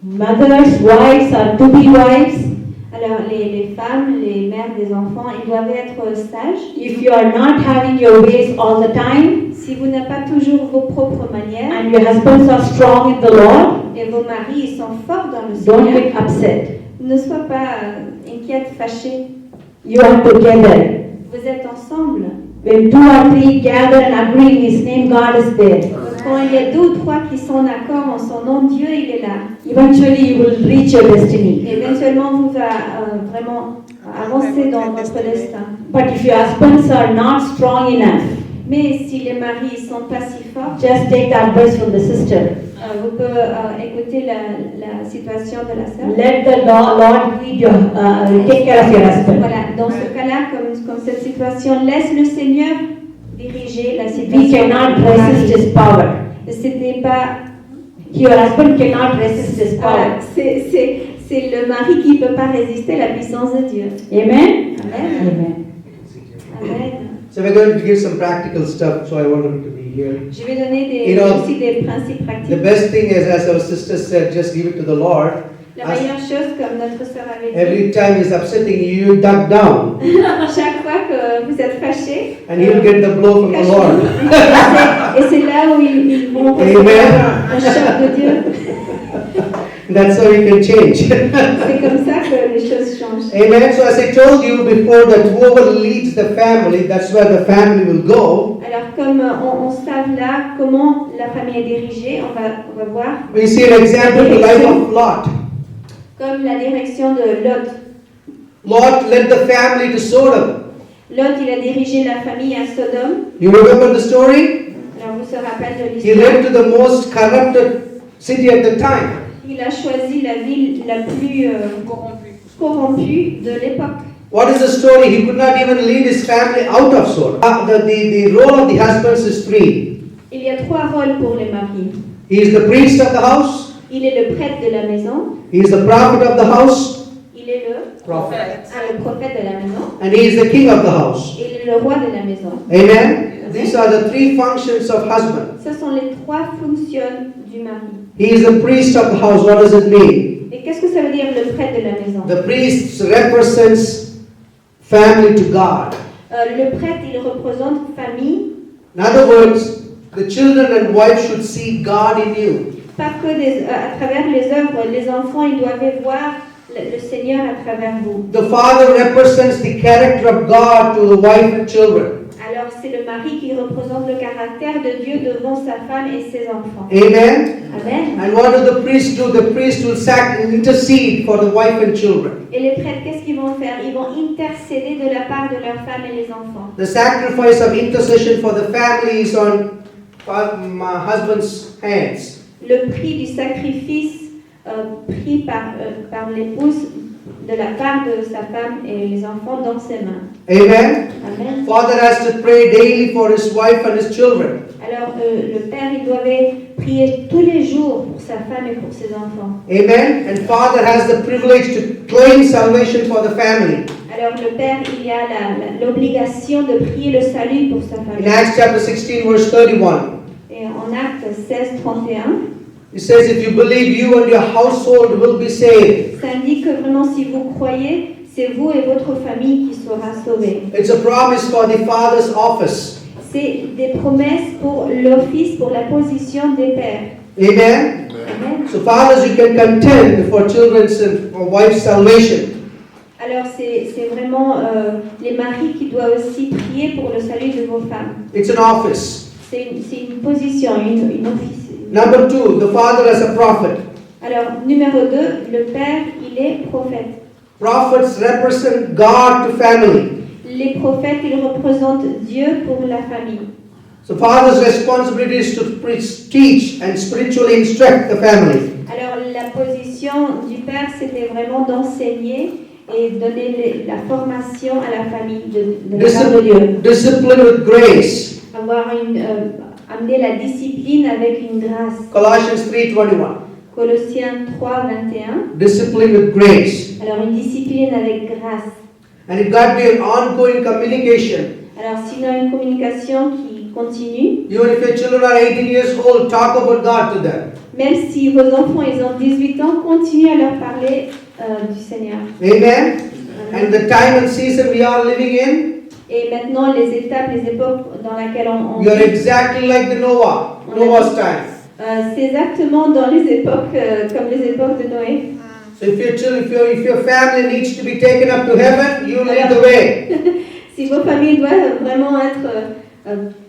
mothers, wives, or to-be wives, alors les femmes, les mères des enfants, ils doivent être sages. if you are not having your ways all the time, Si vous n'avez pas toujours vos propres manières and your husbands are strong in the Lord, et vos maris ils sont forts dans le don't Seigneur, get upset. ne sois pas inquiète, fâchée. You are together. Vous êtes ensemble. When 2 or 3 gather and agree in His name, God is there. Donc, quand il y a 2 ou 3 qui sont d'accord en son nom, Dieu il est là. Eventually, you will reach your destiny. Et éventuellement, vous va vraiment avancer dans votre destin. But if your husbands are not strong enough, Mais si les maris ne sont pas si forts, just take the advice from the sister. vous pouvez écouter la situation de la sœur. Let the Lord lead your, take care of your husband. Voilà, dans ce cas-là, comme cette situation, laisse le Seigneur diriger la We situation. cannot resist His power. C'était pas. Your husband cannot resist His Voilà, power. c'est le mari qui ne peut pas résister à la puissance de Dieu. Amen? Amen. Amen. Amen. So we're going to give some practical stuff, so I want them to be here. Je vais donner You know, aussi des principes The pratiques. best thing is, as our sister said, just give it to the Lord. La meilleure chose, comme notre sœur avait dit, Every time He's upsetting you, you duck down, chaque fois que vous êtes fâché, and He'll get the blow from the Lord. et c'est là où ils vont Amen. recevoir un choc de Dieu. That's how you can change. C'est comme ça que les choses changent. Amen. So as I told you before, that whoever leads the family, that's where the family will go. Alors comme on savent là comment la famille est dirigée, on va voir We see an example in the life of Lot. comme la direction de Lot. Lot led the family to Sodom. Lot, il a dirigé la famille à Sodome. You remember the story? Alors vous se rappelez de He l'histoire. led to the most corrupted city at the time. Il a choisi la ville la plus corrompue de l'époque. What is the story? He could not even lead his family out of Sodom. The role of the husbands is 3. Il y a 3 rôles pour les maris. He is the priest of the house. Il est le prêtre de la maison. He is the prophet of the house. Il est le Prophet. le prophète de la maison. And he is the king of the house. Et il est le roi de la maison. Amen. These are the 3 functions of husband. Ce sont les 3 fonctions du mari. He is the priest of the house. What does it mean? Et qu'est-ce que ça veut dire le prêtre de la maison? The priest represents family to God. Le prêtre, il représente famille. In other words, the children and wife should see God in you. Pas que à travers les œuvres, les enfants, ils doivent voir le Seigneur à travers vous. The father represents the character of God to the wife and children. Alors c'est le mari qui représente le caractère de Dieu devant sa femme et ses enfants. Amen. Amen. And what do the priests do? The priest will intercede for the wife and children. Et les prêtres, qu'est-ce qu'ils vont faire? Ils vont intercéder de la part de leurs femmes et les enfants. The sacrifice of intercession for the family is on my husband's hands. Le prix du sacrifice pris par l'épouse de la part de sa femme et les enfants dans ses mains. Amen. Amen. Father has to pray daily for his wife and his children. Alors le père, il devait prier tous les jours pour sa femme et pour ses enfants. Amen. And father has the privilege to claim salvation for the family. Alors le père, il a l'obligation de prier le salut pour sa In famille. Acts chapter 16 verse 31, Et en Actes 16, 31, it says, if you believe, you and your household will be saved. ça indique que vraiment si vous croyez, c'est vous et votre famille qui sera sauvée. It's a promise for the father's office. C'est des promesses pour l'office, pour la position des pères. Amen? Amen. So fathers, you can contend for children's and for wife's salvation. Alors c'est vraiment les maris qui doivent aussi prier pour le salut de vos femmes. It's an office. C'est une position, une office. Number 2, the father as a prophet. Alors, numéro 2, le père, il est prophète. Prophets represent God to family. Les prophètes, ils représentent Dieu pour la famille. So father's responsibility is to preach, teach and spiritually instruct the family. Alors, la position du père, c'était vraiment d'enseigner et donner la formation à la famille de la part de Dieu. Discipline with grace. Amener la discipline avec une grâce. Colossians 3:21. Colossiens 3, 21. Discipline with grace. Alors, une discipline avec grâce. And it got to be an ongoing communication. Alors, s'il y a une communication qui continue, Even if your children are 18 years old, talk about God to them. même si vos enfants ils ont 18 ans, continuez à leur parler du Seigneur. Amen. And the time and season we are living in, Et maintenant, les étapes, les époques dans lesquelles on we are vit, exactly like the Noah's time. c'est exactement dans les époques comme les époques de Noé. So if your children, if your family needs to be taken up to heaven, you lead the way. Si vos familles doivent vraiment être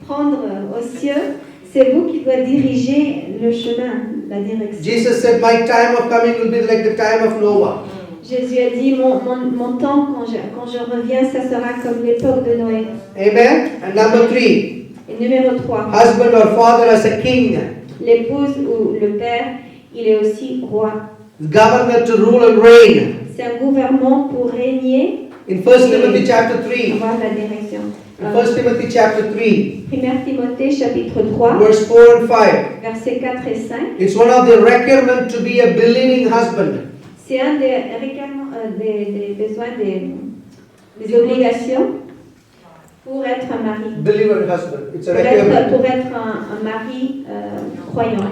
prendre aux cieux, c'est vous qui doivez diriger le chemin, la direction. Jesus said, my time of coming will be like the time of Noah. Jésus a dit, mon temps quand je reviens, ça sera comme l'époque de Noé. Amen. And number 3, Et numéro 3, husband or father as a king. l'épouse ou le père, il est aussi roi. Governor to rule and reign. C'est un gouvernement pour régner In 1 Timothy chapter et 3, avoir la direction. in 1 Timothy chapter 3, 1 Timothée chapitre 3, verse 4 and 5, versets 4 et 5. it's one of the requirements to be a believing husband. C'est un des requérements, des besoins, des obligations pour être un mari. Believer husband. It's a Pour requirement. être un mari croyant.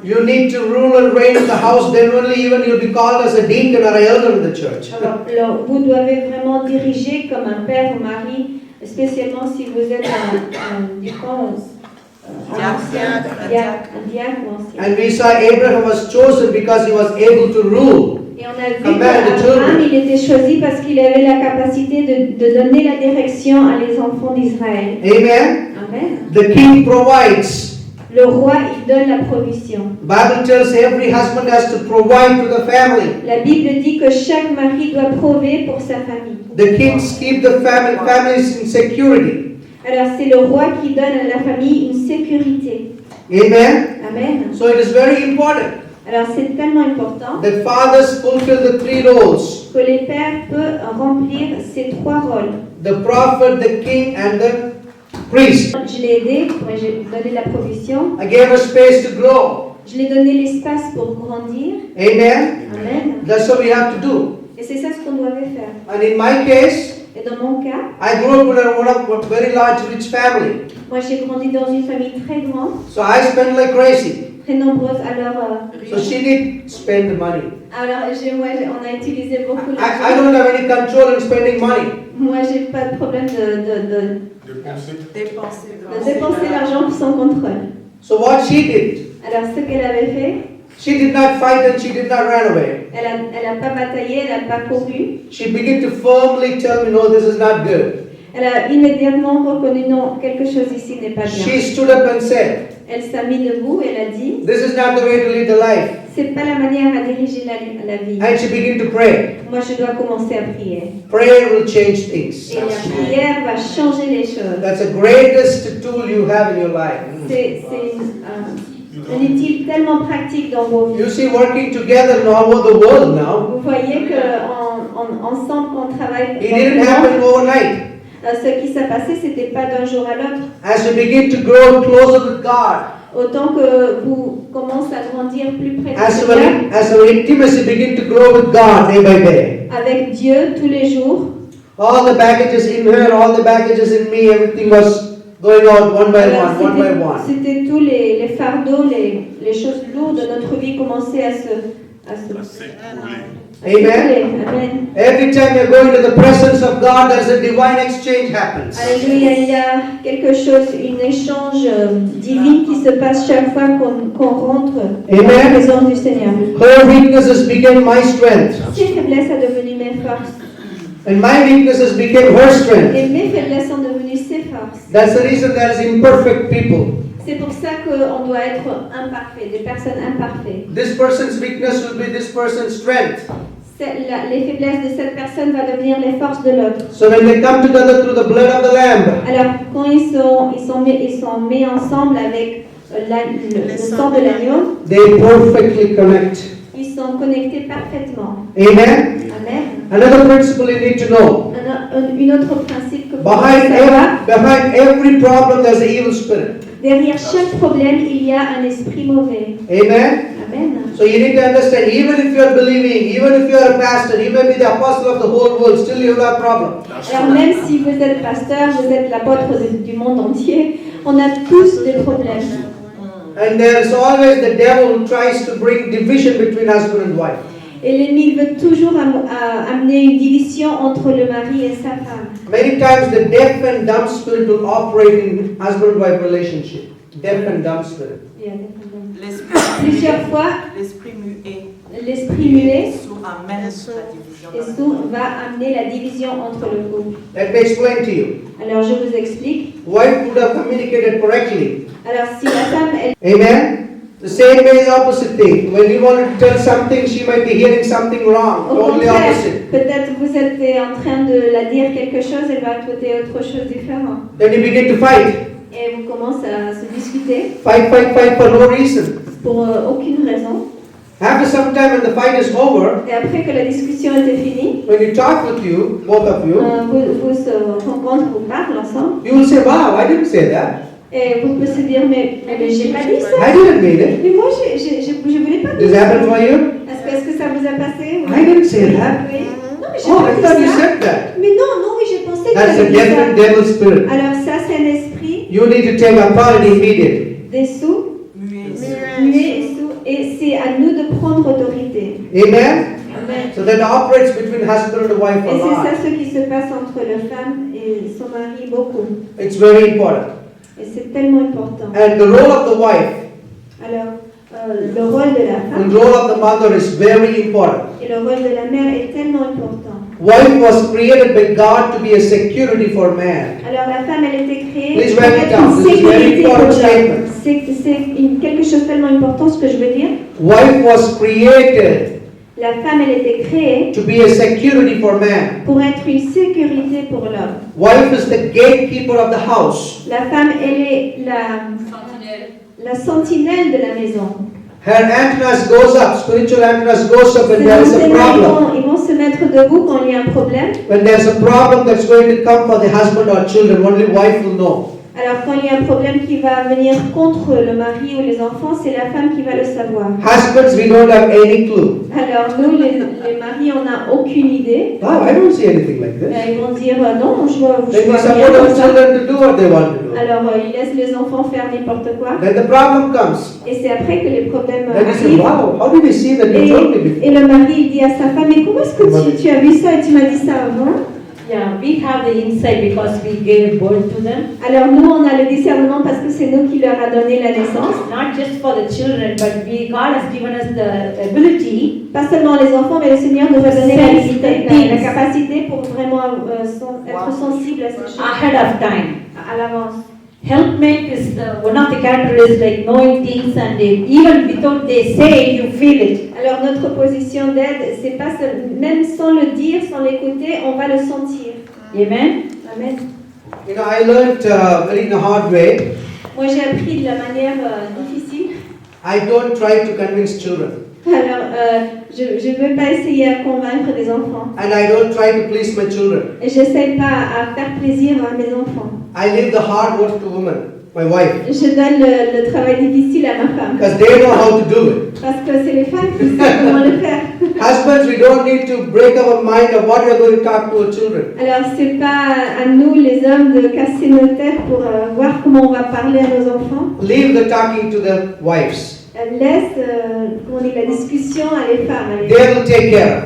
You need to rule and reign in the house, then only even you'll be called as a deacon or an elder in the church. Alors, vous devez vraiment diriger comme un père ou mari, spécialement si vous êtes un diacre, un diacre ou ancien. And we saw Abraham was chosen because he was able to rule. Et on a vu Command the qu'Abraham, children. il était choisi parce qu'il avait la capacité de donner la direction à les enfants d'Israël. Amen. Amen. The king provides. Le roi, il donne la provision. The Bible tells every husband has to provide to the family. La Bible dit que chaque mari doit prouver pour sa famille. The kings keep the families in security. Alors c'est le roi qui donne à la famille une sécurité. Amen. Amen. So it is very important Alors c'est tellement important that fathers fulfill the 3 roles: que les pères peuvent remplir ces 3 rôles. the prophet, the king, and the priest. Je l'ai aidé, j'ai donné la provision, I gave her space to grow. je lui ai donné l'espace pour grandir. Amen. Amen. That's what we have to do. Et c'est ça ce qu'on devait faire. And in my case, Et dans mon cas, I grew up in a very large, rich family. moi j'ai grandi dans une famille très grande, So I spent like crazy. très nombreuse. Alors, So she did spend the money. on a utilisé beaucoup I d'argent. don't have any control in spending money. Moi j'ai pas de problème de dépenser l'argent sans contrôle. So what she did, Alors ce qu'elle avait fait, she did not fight and she did not run away. elle a pas bataillé, elle a pas couru. She began to firmly tell me, no, this is not good. Elle a immédiatement reconnu non, quelque chose ici n'est pas She bien. stood up and said, Elle s'est mise debout, elle a dit, this is not the way to lead the life. c'est pas la manière à diriger la vie. And she began to pray. Moi je dois commencer à prier. Prayer will change things. Et la prière va changer les choses. That's the greatest tool you have in your life. C'est un outil tellement pratique dans vos vies. You see, working together in all over the world now, Vous voyez qu'ensemble qu'on travaille. it didn't happen overnight. Ce qui s'est passé, c'était pas d'un jour à l'autre. As you begin to grow closer with God, Autant que vous commencez à grandir plus près de as Dieu, our intimacy begin to grow with God day by day, avec Dieu tous les jours. all the baggages in her, all the baggages in me, everything was going out one by Alors, one by one. c'était tous les fardeaux, les choses lourdes de notre vie commençaient à se Amen. Amen. Every time you're going to the presence of God, there's a divine exchange happens. Alléluia, il y a quelque chose, un échange divin qui se passe chaque fois qu'on rentre dans la Amen. présence du Seigneur. Her weaknesses became my strength, Ses faiblesses sont devenues mes forces. and my weaknesses became her strength. Et mes faiblesses sont devenues ses forces. That's the reason there is imperfect people. C'est pour ça qu'on doit être imparfait, des personnes imparfaites. This person's weakness will be this person's strength. Les faiblesses de cette personne vont devenir les forces de l'autre. So when they come together through the blood of the Lamb, Alors, quand ils sont mis ensemble avec le sang de l'agneau, they perfectly connect. ils sont connectés parfaitement. Amen. Amen. Another principle you need to know. Un autre principe que vous devez Behind savoir, behind every problem, there's an evil spirit. derrière chaque problème, il y a un esprit mauvais. Amen. Amen. So you need to understand, even if you are believing, even if you are a pastor, you may be the apostle of the whole world, still you will have problem. Alors même si vous êtes pasteur, vous êtes l'apôtre du monde entier, on a tous des problèmes. And there is always the devil who tries to bring division between husband and wife. Et l'ennemi veut toujours amener une division entre le mari et sa femme. Many times the deaf and dumb spirit will operate in husband-wife relationship. Deaf and dumb spirit. Plusieurs fois, L'esprit muet. l'esprit muet Amène la division. et sourd va amener la division entre le couple. Let me explain to you. Alors je vous explique. Wife would have communicated correctly. Alors si la femme, elle, Amen. The same way is opposite thing. When you want to tell something, she might be hearing something wrong. au Totally contraire, opposite. peut-être vous êtes en train de la dire quelque chose, elle va écouter autre chose différente. Then you begin to fight. Et vous commencez à se discuter Fight for no reason. pour aucune raison. After some time, when the fight is over, Et après que la discussion était finie, when you talk with you, both of you, vous se rencontrez, vous parlez ensemble, you will say, wow, I didn't say that. et vous pouvez se dire, mais j'ai pas dit ça. I didn't mean it. Mais moi, je voulais pas This dire ça. happened for you? Est-ce que ça vous a passé? I didn't say that. Oui. Non, mais j'ai Oh, pas I dit thought you ça. said that. Mais non, mais j'ai pensé que That's j'avais a dit ça. different devil spirit. Alors ça, c'est un esprit You need to take authority immediately. des sourds, muets et sourds, et c'est à nous de prendre autorité. Amen? Amen. So that operates between husband and wife a Et c'est ça lot. ce qui se passe entre la femme et son mari beaucoup. It's very important. Et c'est tellement important. And the role of the wife Alors, le rôle de la and femme role of the mother is very important. et le rôle de la mère est tellement important. Wife was created by God to be a security for man. Alors la femme, elle était créée Please pour write it être down. une This is very sécurité pour important l'homme. statement. C'est quelque chose de tellement important, ce que je veux dire. Wife was created La femme, elle était créée to be a security for man. pour être une sécurité pour l'homme. Wife is the gatekeeper of the house. La femme, elle est la sentinelle de la maison. Her antennas goes up, spiritual antennas goes up when Ces there is a antennes, problem. ils vont se mettre debout quand il y a un problème. When there's a problem that's going to come for the husband or children, only wife will know. Alors quand il y a un problème qui va venir contre le mari ou les enfants, c'est la femme qui va le savoir. Husbands, we don't have any clue. Alors nous, les maris, on n'a aucune idée. Oh, I don't see anything like this. Ils vont dire non, je vois Then we rien support comme our ça. children to do what they want to do. Alors ils laissent les enfants faire n'importe quoi. Then the problem comes. Et c'est après que les problèmes Then you say, arrivent. wow, how did we see that you told me before? Et le mari il dit à sa femme, mais comment est-ce que tu as vu ça et tu m'as dit ça avant? Yeah, we have the insight because we gave birth to them. Alors nous, on a le discernement parce que c'est nous qui leur a donné la naissance. Not just for the children, but God has given us the ability Pas seulement les enfants, mais le Seigneur nous a donné la Sense. capacité pour vraiment être sensible à ces choses ahead of time. à l'avance. Helpmate is one of the characteristics, like knowing things, and even without they say, you feel it. Alors notre position d'aide, c'est pas même sans le dire, sans l'écouter, on va le sentir. Amen. Amen. You know, I learned very in a hard way. Moi j'ai appris de la manière difficile. I don't try to convince children. Alors je ne veux pas essayer à convaincre des enfants. And I don't try to please my children. Et j'essaie pas à faire plaisir à mes enfants. I leave the hard work to women, my wife. Je donne le travail difficile à ma femme. Because they know how to do it. Parce que c'est les femmes qui savent comment le faire. Husbands, we don't need to break our mind of what we are going to talk to our children. Alors c'est pas à nous les hommes de casser nos têtes pour voir comment on va parler à nos enfants. Leave the talking to the wives. laisse comment dire, la discussion à les femmes. They will take care of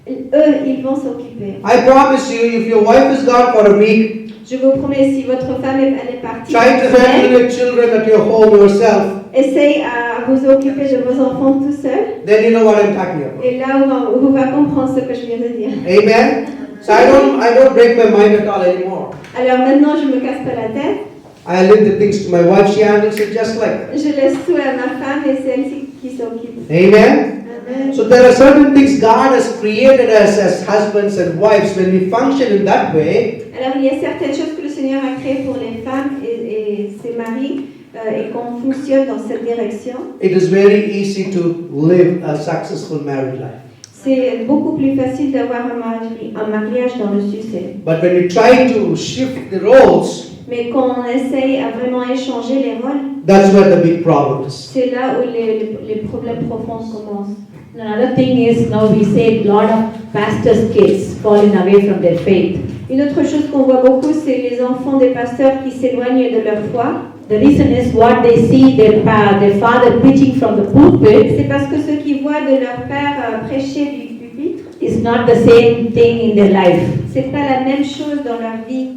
it. Eux, ils vont s'occuper. I promise you, if your wife is gone for a week, Je vous promets, si votre femme elle est partie, try to handle your children at your home yourself, essayez à vous occuper de vos enfants tout seul. then you know what I'm talking about. Et là, on va comprendre ce que je viens de dire. Amen. So I don't break my mind at all anymore. Alors maintenant, je me casse pas la tête. I leave the things to my wife. She handles it just like that. Je laisse tout à ma femme et c'est elle qui s'occupe. Amen. Amen. So there are certain things God has created us as husbands and wives. When we function in that way, Alors il y a certaines choses que le Seigneur a créées pour les femmes et ses maris et qu'on fonctionne dans cette direction. it is very easy to live a successful married life. C'est beaucoup plus facile d'avoir un mariage dans le succès. But when we try to shift the roles, Mais quand on essaye à vraiment échanger les rôles, that's where the big problem is. c'est là où les problèmes profonds commencent. Another thing is now we say a lot of pastors' kids falling away from their faith. Une autre chose qu'on voit beaucoup, c'est les enfants des pasteurs qui s'éloignent de leur foi. The reason is what they see their father preaching from the pulpit C'est parce que ce qu'ils voient de leur père prêcher du pupitre, is not the same thing in their life. c'est pas la même chose dans leur vie.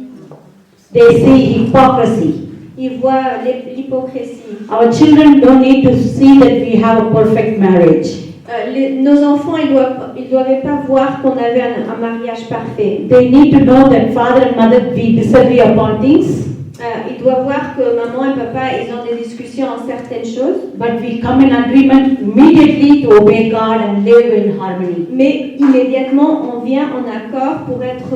They see hypocrisy. Ils voient l'hypocrisie. Our children don't need to see that we have a perfect marriage. Nos enfants, ils doivent pas voir qu'on avait un mariage parfait. They need to know that father and mother, we disagree upon things, Ils doivent voir que maman et papa, ils ont des discussions en certaines choses, but we come in agreement immediately to obey God and live in harmony. mais immédiatement, on vient en accord pour être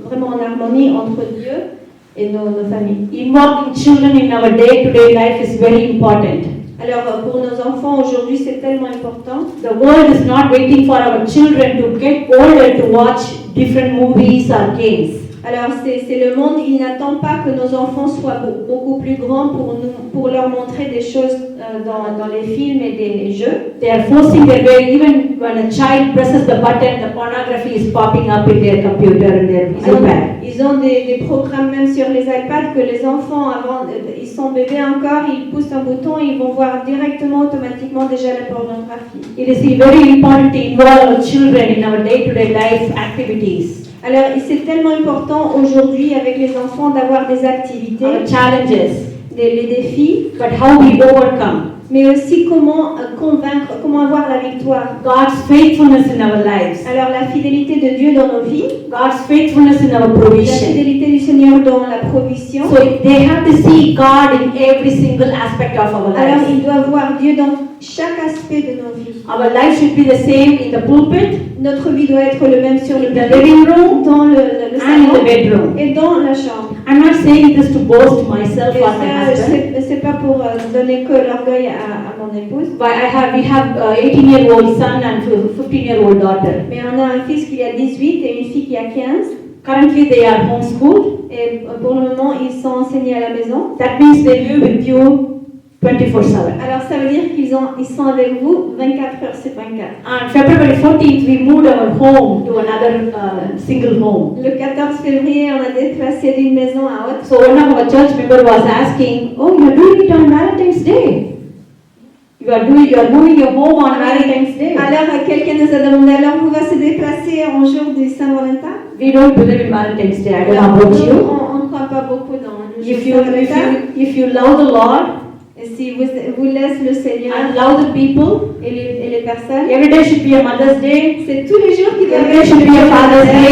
vraiment en harmonie entre Dieu et nos familles. Involving children in our day-to-day life is very important. Alors, pour nos enfants, aujourd'hui, c'est tellement important. The world is not waiting for our children to get older to watch different movies or games. Alors, c'est le monde, il n'attend pas que nos enfants soient beaucoup plus grands pour leur montrer des choses dans les films et des jeux. They are forcing their way, even when a child presses the button, the pornography is popping up in their computer and their iPad. Ils ont des programmes même sur les iPads que les enfants, avant, ils sont bébés encore, ils poussent un bouton et ils vont voir directement, automatiquement déjà la pornographie. It is very important to involve our children in our day-to-day life activities, Alors, c'est tellement important aujourd'hui avec les enfants d'avoir des activités, our challenges, les défis, but how we overcome mais aussi comment convaincre, comment avoir la victoire. God's faithfulness in our lives, Alors, la fidélité de Dieu dans nos vies, God's faithfulness in our la provision. fidélité du Seigneur dans la provision. So they have to see God in every single aspect of our Alors, lives. ils doivent voir Dieu dans chaque aspect de nos vies. Our life should be the same in the pulpit, Notre vie doit être le même sur le in the living room, dans le and in the salon bedroom. et dans la chambre. I'm not saying this to boast myself Et or my ça, husband, c'est pas pour donner que l'orgueil à mon épouse, but we have 18-year-old son and 15-year-old daughter. mais on a un fils qui a 18 et une fille qui a 15. Currently they are homeschooled. Et pour le moment, ils sont enseignés à la maison. That means they live with you 24/7. Alors ça veut dire qu'ils sont avec vous 24 heures sur 24. On February 14th, we moved our home to another single home. Le 14 février, on a déplacé d'une maison à autre. So one of our church members was asking, "Oh, you're doing it on Valentine's Day. You are moving your home on Valentine's Day." Alors quelqu'un nous a demandé, alors vous va se déplacer en jour du Saint-Valentin? We don't believe in Valentine's Day. I don't know Alors, about nous, you. on ne croit pas beaucoup dans le jour If du you Saint-Valentin. if you love the Lord Et si vous laissez le Seigneur and love the people, et les personnes, every day should be a Mother's Day. c'est tous les jours qui doivent Every day should be a Father's Day.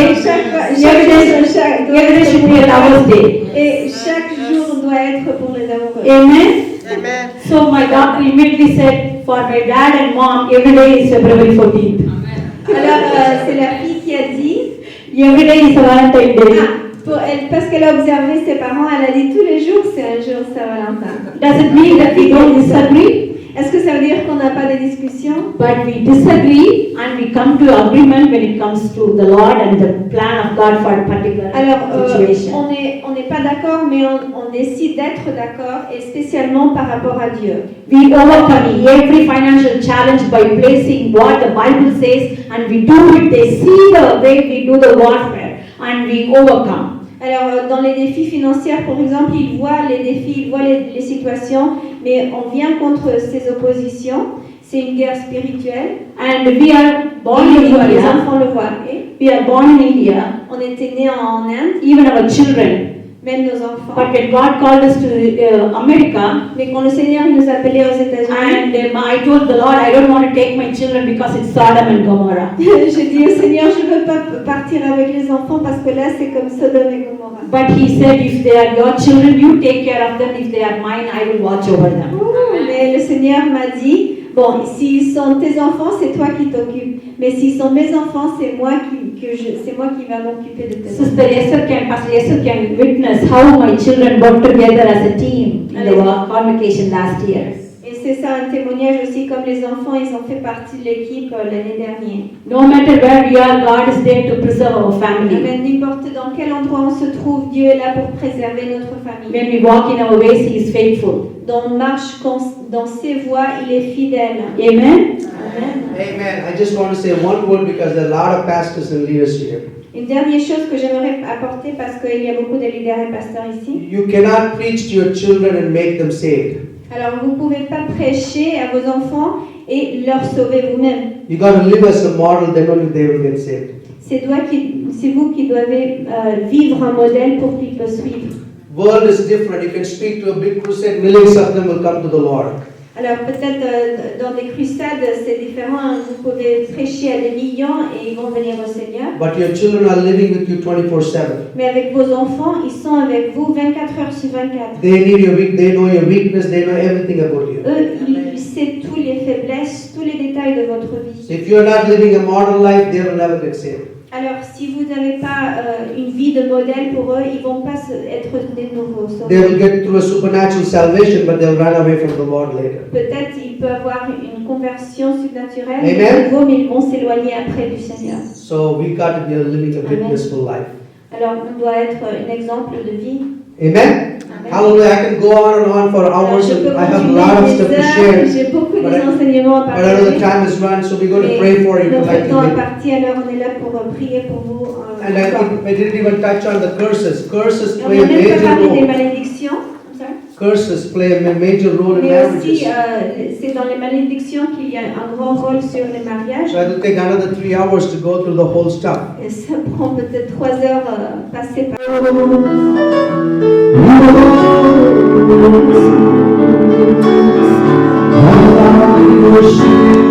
Every day should be a Lover's Day. Et chaque jour doit être pour les amoureux. Amen. Amen. So my daughter immediately said, for my dad and mom, every day is February 14th. Alors c'est la fille qui a dit, Every day is a Valentine's Day. pour elle, parce qu'elle a observé ses parents, elle a dit tous les jours c'est un jour Saint-Valentin. Does it mean that we don't disagree? Est-ce que ça veut dire qu'on n'a pas de discussion? But we disagree and we come to agreement when it comes to the Lord and the plan of God for a particular Alors situation. on n'est pas d'accord, mais on décide d'être d'accord, et spécialement par rapport à Dieu. We overcome every financial challenge by placing what the Bible says and we do it. They see the way we do the warfare and we overcome. Alors, dans les défis financiers, par exemple, ils voient les défis, ils voient les situations, mais on vient contre ces oppositions. C'est une guerre spirituelle. And we are born Et in les India. enfants le voient. Et We are born in India, on était nés en Inde, even our children. même nos enfants. But when God called us to America, Mais quand le Seigneur il nous appelait aux États-Unis, and I told the Lord, I don't want to take my children because it's Sodom and Gomorrah. j'ai dit au Seigneur, je ne veux pas partir avec les enfants parce que là, c'est comme Sodome et Gomorrah. But He said, if they are your children, you take care of them. If they are mine, I will watch over them. Mais le Seigneur m'a dit, bon, s'ils sont tes enfants, c'est toi qui t'occupes. Mais s'ils sont mes enfants, c'est moi qui va m'occuper de tes enfants. Pastor Yesser can witness how my children worked together as a team in the convocation last year. Et c'est ça un témoignage aussi, comme les enfants, ils ont fait partie de l'équipe l'année dernière. No matter where we are, God is there to preserve our family. Amen. N'importe dans quel endroit on se trouve, Dieu est là pour préserver notre famille. When we walk in our ways, He is faithful. Dans on marche dans ses voies, il est fidèle. Amen. Amen. Amen. I just want to say one word because there are a lot of pastors and leaders here. Une dernière chose que j'aimerais apporter parce qu'il y a beaucoup de leaders et pasteurs ici. You cannot preach to your children and make them saved. Alors vous ne pouvez pas prêcher à vos enfants et leur sauver vous-même. You got to live as a model, then only they will get saved. C'est vous qui devez vivre un modèle pour qu'ils puissent suivre. World is different. You can speak to a big crusade, millions of them will come to the Lord. Alors peut-être dans des crusades c'est différent, vous pouvez prêcher à des millions et ils vont venir au Seigneur. But your children are living with you 24/7. Mais avec vos enfants, ils sont avec vous 24 heures sur 24. They know your weakness, they know everything about you. Eux, ils savent toutes les faiblesses, tous les détails de votre vie. So if you are not living a model life, they will never get saved. Alors si vous n'avez pas une vie de modèle pour eux, ils ne vont pas être des nouveaux They sauvés. will get through a supernatural salvation, but they'll run away from the Lord later. Peut-être il peut avoir une conversion surnaturelle, Amen. mais ils vont s'éloigner après du Seigneur. So we got to be living a witnessful life. Alors on doit être un exemple de vie. Amen. Amen. Hallelujah. I can go on for Alors, hours. je peux I have a lot of continuer stuff des to heures, share. j'ai beaucoup But des I- enseignements à But I know the partager. time is run, so we're going to Mais pray for you notre temps est collectively. parti, alors on est là pour prier pour vous. And I didn't even touch on the curses. Curses On play n'a a même pas major parlé des role. malédictions. I'm sorry. Curses play a major role in Mais aussi, marriages. c'est dans les malédictions qu'il y a un grand rôle sur les mariages. So it'll take another 3 hours to go through the whole stuff. Et ça prend peut-être 3 heures passées par. Worship